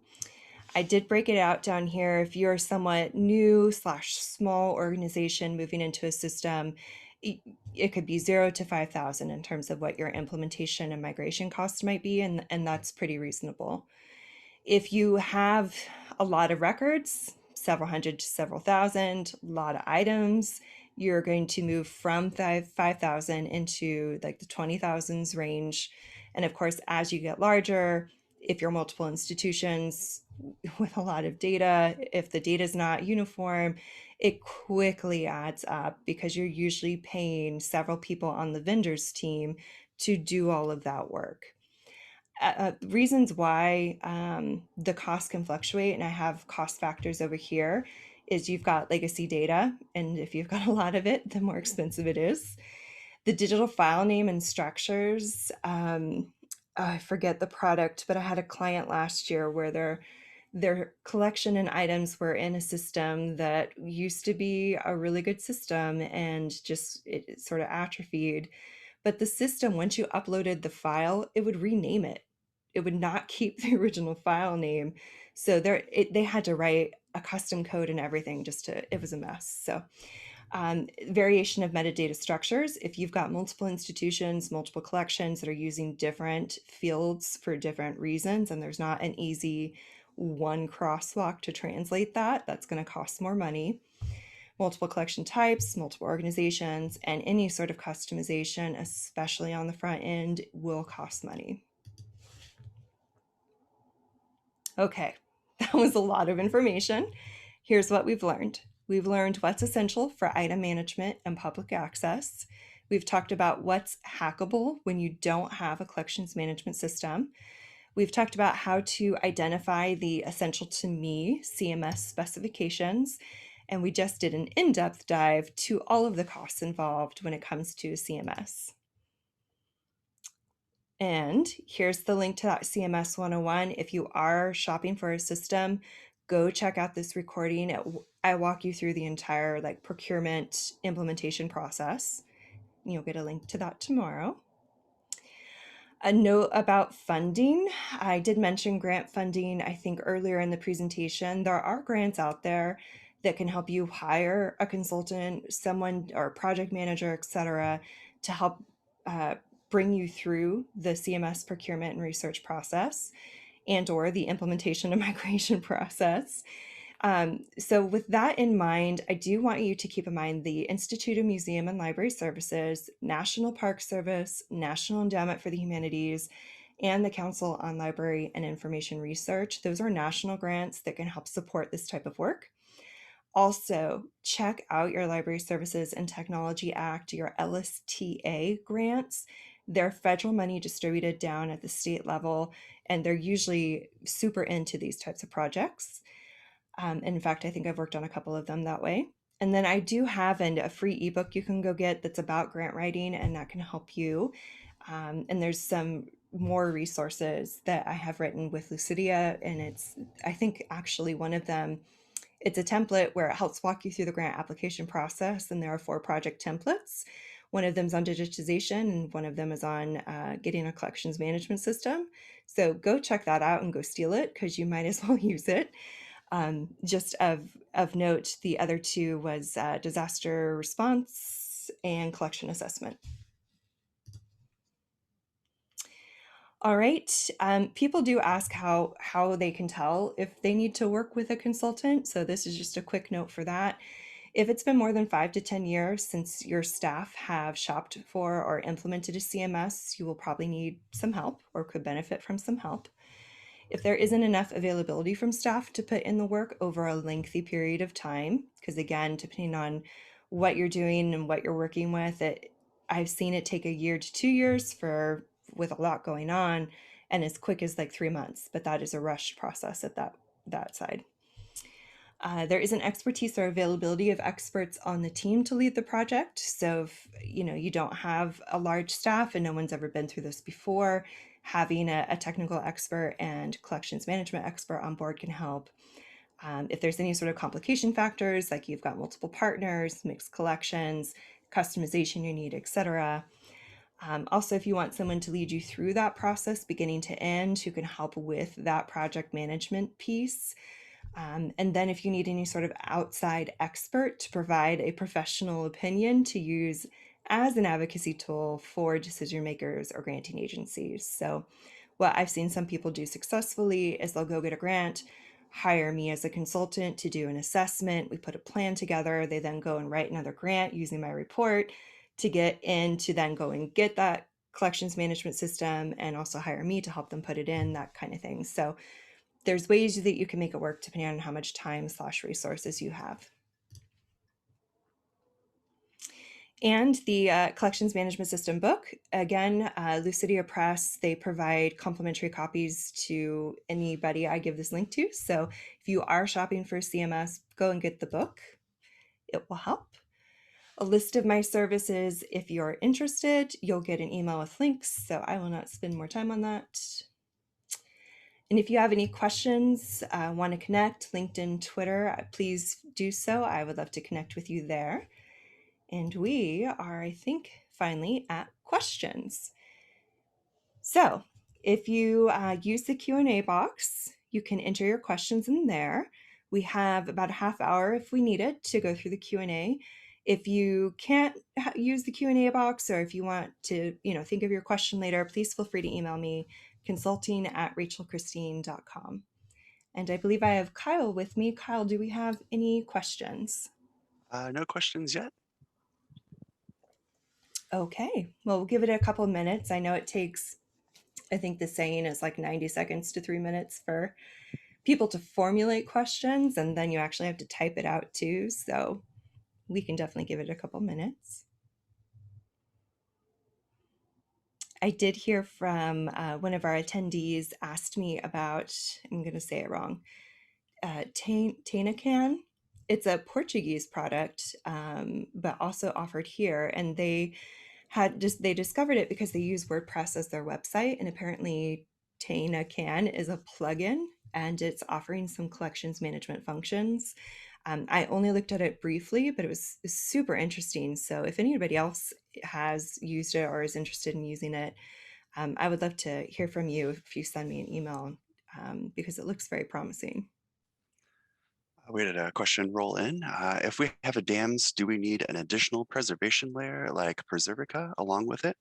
I did break it out down here. If you're somewhat new/small organization moving into a system, it could be 0 to 5,000 in terms of what your implementation and migration costs might be, and that's pretty reasonable. If you have a lot of records, several hundred to several thousand, a lot of items, you're going to move from 5,000 into like the 20,000s range. And of course, as you get larger, if you're multiple institutions with a lot of data, if the data is not uniform, it quickly adds up because you're usually paying several people on the vendor's team to do all of that work. Reasons why the cost can fluctuate, and I have cost factors over here, is you've got legacy data, and if you've got a lot of it, the more expensive it is. The digital file name and structures, I forget the product, but I had a client last year where their collection and items were in a system that used to be a really good system, and just it sort of atrophied. But the system, once you uploaded the file, it would rename it. It would not keep the original file name. So they had to write a custom code and everything it was a mess. So variation of metadata structures. If you've got multiple institutions, multiple collections that are using different fields for different reasons, and there's not an easy one crosswalk to translate that, that's going to cost more money. Multiple collection types, multiple organizations, and any sort of customization, especially on the front end, will cost money. Okay, that was a lot of information. Here's what we've learned. We've learned what's essential for item management and public access. We've talked about what's hackable when you don't have a collections management system. We've talked about how to identify the essential to me CMS specifications. And we just did an in-depth dive to all of the costs involved when it comes to CMS. And here's the link to that CMS 101. If you are shopping for a system, go check out this recording. I walk you through the entire procurement implementation process. You'll get a link to that tomorrow. A note about funding. I did mention grant funding, I think, earlier in the presentation. There are grants out there that can help you hire a consultant, someone or project manager, etc., to help bring you through the CMS procurement and research process and or the implementation and migration process. So with that in mind, I do want you to keep in mind the Institute of Museum and Library Services, National Park Service, National Endowment for the Humanities, and the Council on Library and Information Research. Those are national grants that can help support this type of work. Also, check out your Library Services and Technology Act, your LSTA grants. They're federal money distributed down at the state level, and they're usually super into these types of projects. In fact, I think I've worked on a couple of them that way. And then I do have a free ebook you can go get that's about grant writing, and that can help you. And there's some more resources that I have written with Lucidia, and I think actually one of them, it's a template where it helps walk you through the grant application process, and there are 4 project templates. One of them is on digitization, and one of them is on getting a collections management system. So go check that out and go steal it, because you might as well use it. Just of note, the other 2 was disaster response and collection assessment. All right. People do ask how they can tell if they need to work with a consultant. So this is just a quick note for that. If it's been more than 5 to 10 years since your staff have shopped for or implemented a CMS, you will probably need some help or could benefit from some help. If there isn't enough availability from staff to put in the work over a lengthy period of time, because again, depending on what you're doing and what you're working with, I've seen it take a year to 2 years with a lot going on, and as quick as 3 months, but that is a rushed process at that side. There isn't expertise or availability of experts on the team to lead the project. So if you don't have a large staff and no one's ever been through this before, having a technical expert and collections management expert on board can help. If there's any sort of complication factors, like you've got multiple partners, mixed collections, customization you need, etc. Also, if you want someone to lead you through that process beginning to end, who can help with that project management piece. And then if you need any sort of outside expert to provide a professional opinion to use as an advocacy tool for decision makers or granting agencies. So what I've seen some people do successfully is they'll go get a grant, hire me as a consultant to do an assessment. We put a plan together. They then go and write another grant using my report to get in to then go and get that collections management system and also hire me to help them put it in, that kind of thing. So there's ways that you can make it work depending on how much time/resources you have. And the collections management system book, again, Lucidia Press, they provide complimentary copies to anybody I give this link to. So if you are shopping for CMS, go and get the book. It will help. A list of my services. If you're interested, you'll get an email with links, so I will not spend more time on that. And if you have any questions, want to connect, LinkedIn, Twitter, please do so. I would love to connect with you there. And we are, I think, finally at questions. So if you use the Q&A box, you can enter your questions in there. We have about a half hour if we need it to go through the Q&A. If you can't use the Q&A box, or if you want to, think of your question later, please feel free to email me, consulting@rachelchristine.com. And I believe I have Kyle with me. Kyle, do we have any questions? No questions yet. Okay, well, we'll give it a couple minutes. I know it takes, I think the saying is like 90 seconds to 3 minutes for people to formulate questions, and then you actually have to type it out too. So we can definitely give it a couple minutes. I did hear from one of our attendees asked me about, I'm going to say it wrong, Tainacan. It's a Portuguese product, but also offered here. And they discovered it because they use WordPress as their website, and apparently Tainacan is a plugin, and it's offering some collections management functions. I only looked at it briefly, but it was super interesting. So if anybody else has used it or is interested in using it, I would love to hear from you if you send me an email, because it looks very promising. We had a question roll in. If we have a dams, do we need an additional preservation layer like Preservica along with it?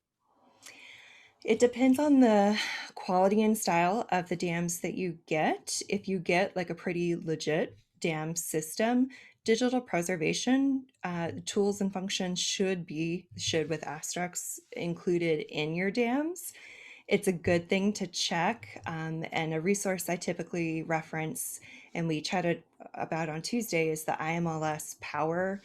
It depends on the quality and style of the dams that you get. If you get like a pretty legit dam system, digital preservation tools and functions should with asterisks included in your dams. It's a good thing to check. And a resource I typically reference and we chatted about on Tuesday is the IMLS Power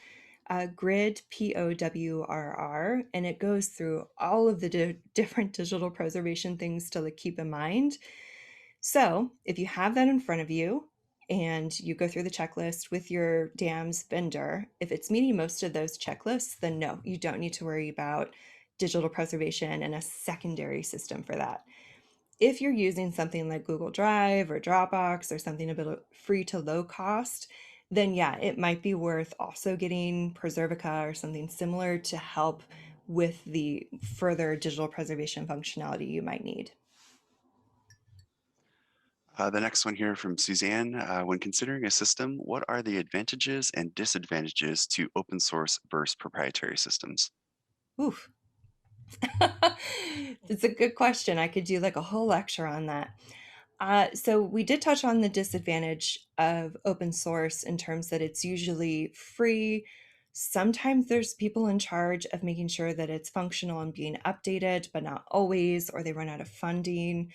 Grid, POWRR, and it goes through all of the different digital preservation things to like, keep in mind. So if you have that in front of you and you go through the checklist with your DAMS vendor, if it's meeting most of those checklists, then no, you don't need to worry about digital preservation and a secondary system for that. If you're using something like Google Drive or Dropbox or something a bit free to low cost, then yeah, it might be worth also getting Preservica or something similar to help with the further digital preservation functionality you might need. The next one here from Suzanne. When considering a system, what are the advantages and disadvantages to open source versus proprietary systems? Oof. It's a good question. I could do like a whole lecture on that. So we did touch on the disadvantage of open source in terms that it's usually free. Sometimes there's people in charge of making sure that it's functional and being updated, but not always, or they run out of funding.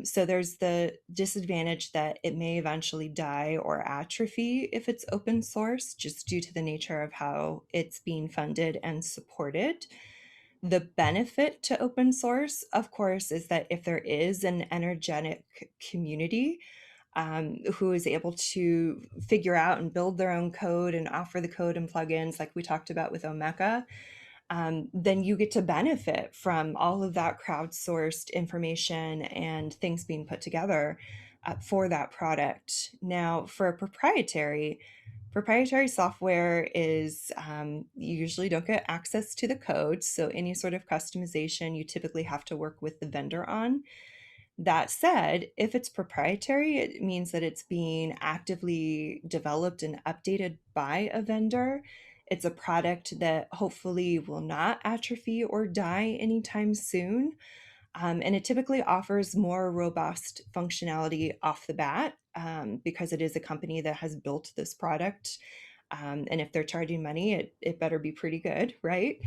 So there's the disadvantage that it may eventually die or atrophy if it's open source, just due to the nature of how it's being funded and supported. The benefit to open source, of course, is that if there is an energetic community who is able to figure out and build their own code and offer the code and plugins, like we talked about with Omeka, then you get to benefit from all of that crowdsourced information and things being put together for that product. Now, for a proprietary software is you usually don't get access to the code. So, any sort of customization you typically have to work with the vendor on. That said, if it's proprietary, it means that it's being actively developed and updated by a vendor. It's a product that hopefully will not atrophy or die anytime soon. And it typically offers more robust functionality off the bat because it is a company that has built this product. And if they're charging money, it better be pretty good, right?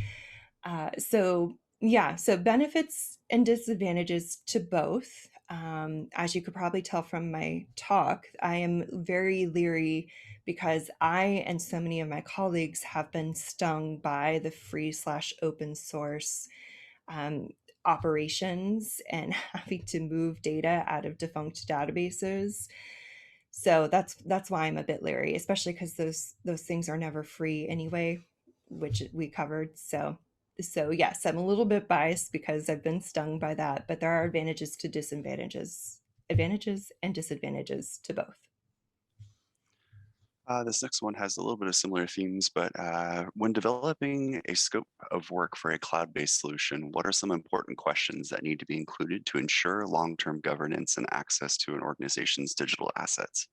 So yeah, so benefits and disadvantages to both. As you could probably tell from my talk, I am very leery because I and so many of my colleagues have been stung by the free slash open source um, operations and having to move data out of defunct databases. So that's why I'm a bit leery, especially because those things are never free anyway, which we covered. So yes, I'm a little bit biased because I've been stung by that, but there are advantages and disadvantages to both. This next one has a little bit of similar themes, but when developing a scope of work for a cloud based solution, what are some important questions that need to be included to ensure long term governance and access to an organization's digital assets?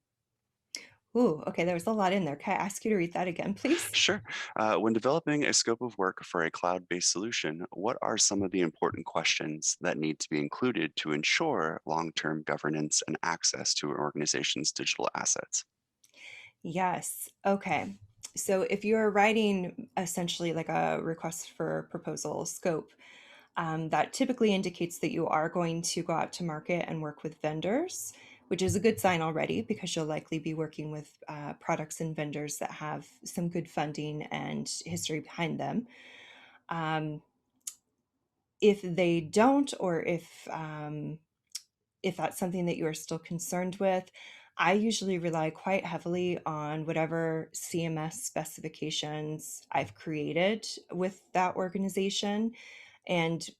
Ooh, okay, there was a lot in there. Can I ask you to read that again, please? Sure. When developing a scope of work for a cloud based solution, what are some of the important questions that need to be included to ensure long term governance and access to an organization's digital assets? Yes. Okay. So if you're writing essentially like a request for proposal scope, that typically indicates that you are going to go out to market and work with vendors, which is a good sign already because you'll likely be working with products and vendors that have some good funding and history behind them. Um, if they don't, or if that's something that you are still concerned with, I usually rely quite heavily on whatever CMS specifications I've created with that organization and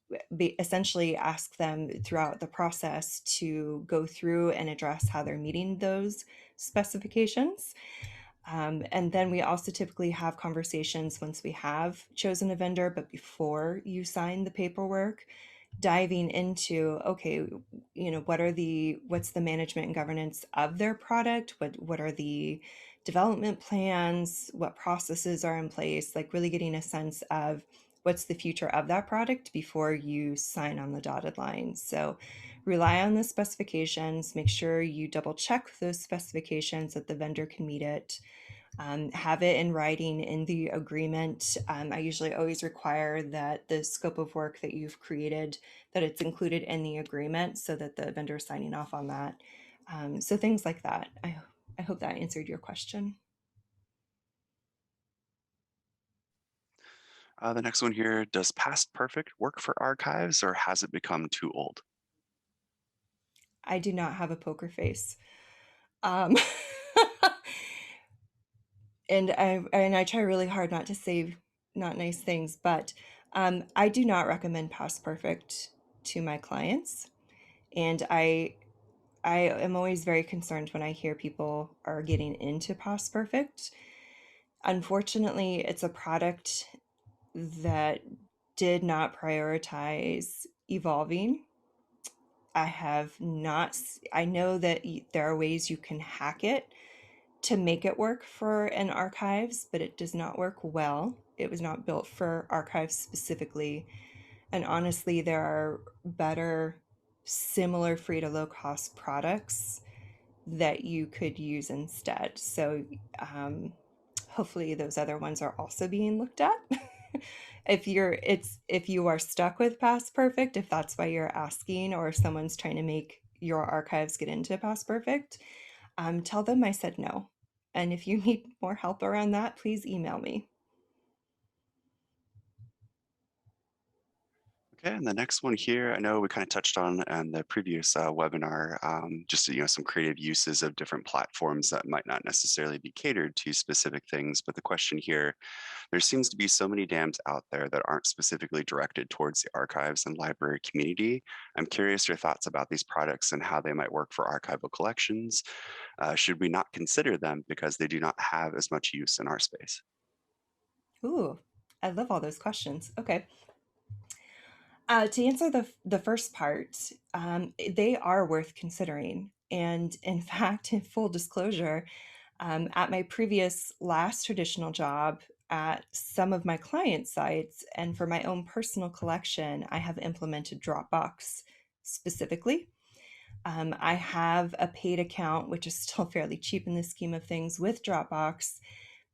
essentially ask them throughout the process to go through and address how they're meeting those specifications. And then we also typically have conversations once we have chosen a vendor, but before you sign the paperwork, diving into, okay, what's the management and governance of their product, what are the development plans, what processes are in place, like really getting a sense of what's the future of that product before you sign on the dotted line. So rely on the specifications, make sure you double check those specifications that the vendor can meet it. Have it in writing in the agreement. I usually always require that the scope of work that you've created, that it's included in the agreement so that the vendor is signing off on that. So things like that. I hope that answered your question. The next one here, does past perfect work for archives or has it become too old? I do not have a poker face. Um, and I try really hard not to say not nice things, but I do not recommend past perfect to my clients. And I am always very concerned when I hear people are getting into Past Perfect. Unfortunately, it's a product that did not prioritize evolving. I have not, I know that there are ways you can hack it to make it work for an archives, but it does not work well. It was not built for archives specifically. And honestly, there are better, similar free to low cost products that you could use instead. So hopefully those other ones are also being looked at. If you are stuck with past perfect, if that's why you're asking, or if someone's trying to make your archives get into past perfect, tell them I said no. And if you need more help around that, please email me. Okay, and the next one here, I know we kind of touched on the previous webinar, just some creative uses of different platforms that might not necessarily be catered to specific things. But the question here, there seems to be so many dams out there that aren't specifically directed towards the archives and library community. I'm curious your thoughts about these products and how they might work for archival collections. Should we not consider them because they do not have as much use in our space? Ooh, I love all those questions. Okay. To answer the first part, they are worth considering. And in fact, in full disclosure, at my previous last traditional job at some of my client sites and for my own personal collection, I have implemented Dropbox specifically. I have a paid account, which is still fairly cheap in the scheme of things, with Dropbox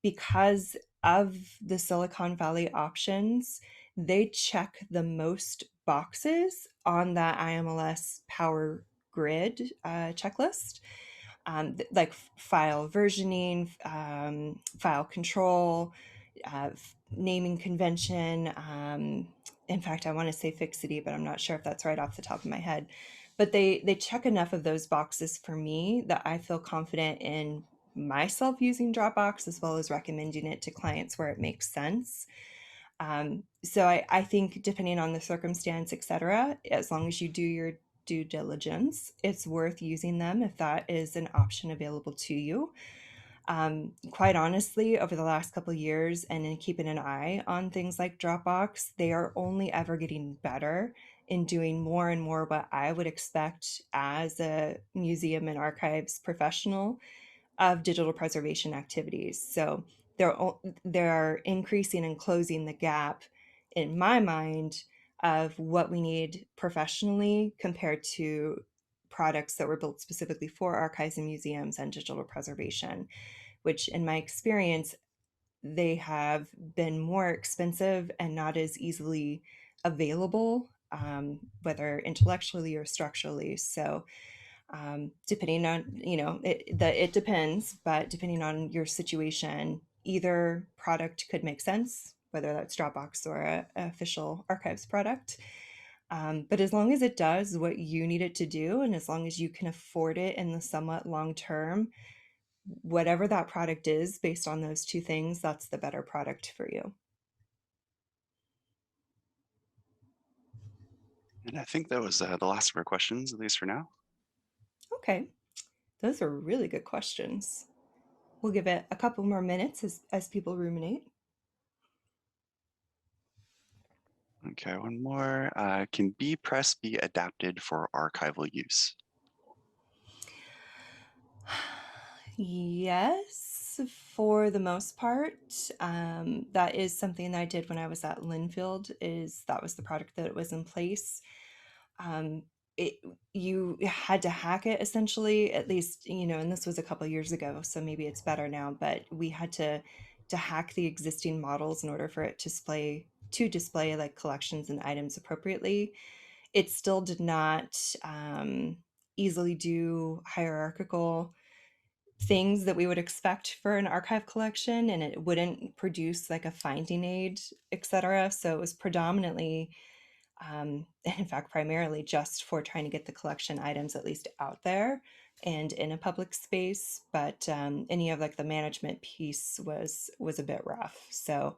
because of the Silicon Valley options. They check the most boxes on that IMLS Power Grid checklist, like file versioning, file control, naming convention. In fact, I want to say fixity, but I'm not sure if that's right off the top of my head. But they check enough of those boxes for me that I feel confident in myself using Dropbox as well as recommending it to clients where it makes sense. So I think depending on the circumstance, etc., as long as you do your due diligence, it's worth using them if that is an option available to you. Quite honestly, over the last couple of years and in keeping an eye on things like Dropbox, they are only ever getting better in doing more and more what I would expect as a museum and archives professional of digital preservation activities. So they're increasing and closing the gap, in my mind, of what we need professionally compared to products that were built specifically for archives and museums and digital preservation, which in my experience, they have been more expensive and not as easily available, whether intellectually or structurally. So depending on, it depends, but depending on your situation, either product could make sense, whether that's Dropbox or a official archives product. But as long as it does what you need it to do, and as long as you can afford it in the somewhat long term, whatever that product is based on those two things, that's the better product for you. And I think that was the last of our questions, at least for now. Okay, those are really good questions. We'll give it a couple more minutes as people ruminate. Okay, one more. Can bpress be adapted for archival use? Yes, for the most part. That is something that I did when I was at Linfield, is that was the product that was in place. Um, it You had to hack it essentially, at least, and this was a couple years ago, so maybe it's better now, but we had to hack the existing models in order for it to display like collections and items appropriately. It still did not easily do hierarchical things that we would expect for an archive collection, and it wouldn't produce like a finding aid, etc. So it was predominantly, in fact primarily, just for trying to get the collection items at least out there and in a public space. But any of like the management piece was a bit rough. So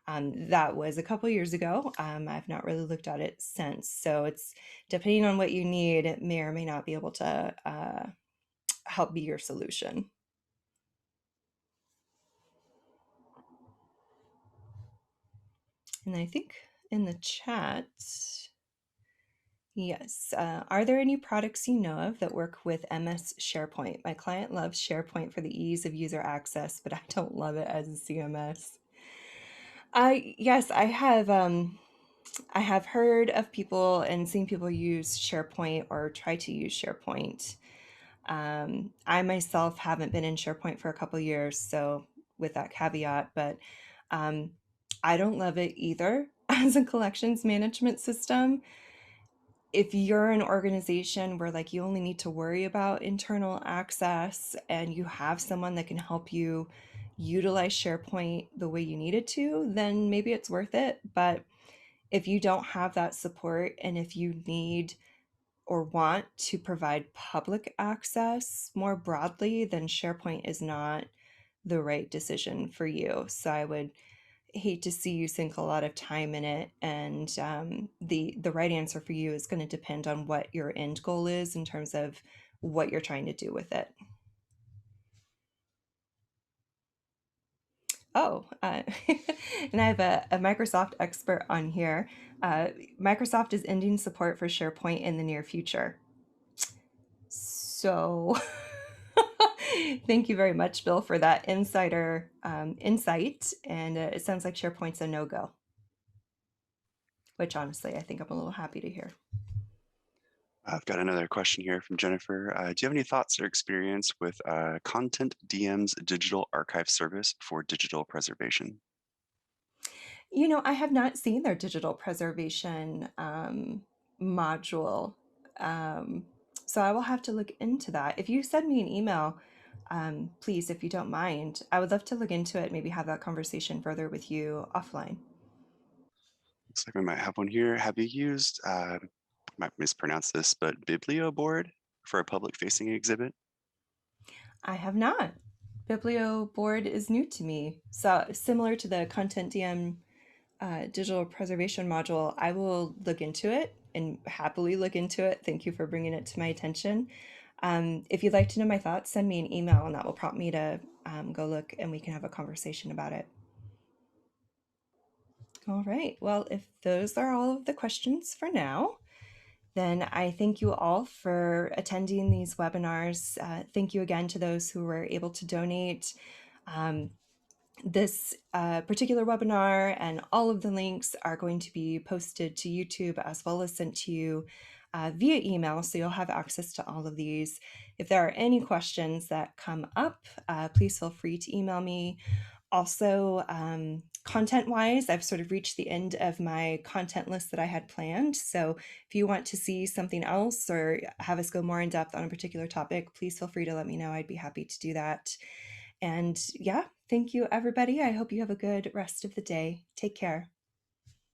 that was a couple years ago. I've not really looked at it since, so it's depending on what you need, it may or may not be able to help be your solution. And I think in the chat, yes, are there any products you know of that work with MS SharePoint? My client loves SharePoint for the ease of user access, but I don't love it as a CMS. Yes, I have heard of people and seen people use SharePoint or try to use SharePoint. I myself haven't been in SharePoint for a couple years, so with that caveat, but um, I don't love it either as a collections management system. If you're an organization where like you only need to worry about internal access and you have someone that can help you utilize SharePoint the way you need it to, then maybe it's worth it. But if you don't have that support, and if you need or want to provide public access more broadly, then SharePoint is not the right decision for you. So I would hate to see you sink a lot of time in it. And the right answer for you is going to depend on what your end goal is in terms of what you're trying to do with it. Oh, and I have a Microsoft expert on here. Uh, Microsoft is ending support for SharePoint in the near future. So thank you very much, Bill, for that insider insight. And it sounds like SharePoint's a no-go, which honestly, I think I'm a little happy to hear. I've got another question here from Jennifer. Do you have any thoughts or experience with Content DM's digital archive service for digital preservation? I have not seen their digital preservation module. Um, so I will have to look into that. If you send me an email, please, if you don't mind, I would love to look into it, maybe have that conversation further with you offline. Looks like we might have one here. Have you used, I might mispronounce this, but Biblioboard for a public facing exhibit? I have not. Biblio board is new to me. So similar to the Content DM digital preservation module, I will look into it and happily look into it. Thank you for bringing it to my attention. If you'd like to know my thoughts, send me an email and that will prompt me to go look and we can have a conversation about it. All right. Well, if those are all of the questions for now, Then I thank you all for attending these webinars. Thank you again to those who were able to donate. Um, this particular webinar and all of the links are going to be posted to YouTube as well as sent to you via email, so you'll have access to all of these. If there are any questions that come up, please feel free to email me. Also, content-wise, I've sort of reached the end of my content list that I had planned. So if you want to see something else or have us go more in depth on a particular topic, please feel free to let me know. I'd be happy to do that. And yeah, thank you, everybody. I hope you have a good rest of the day. Take care.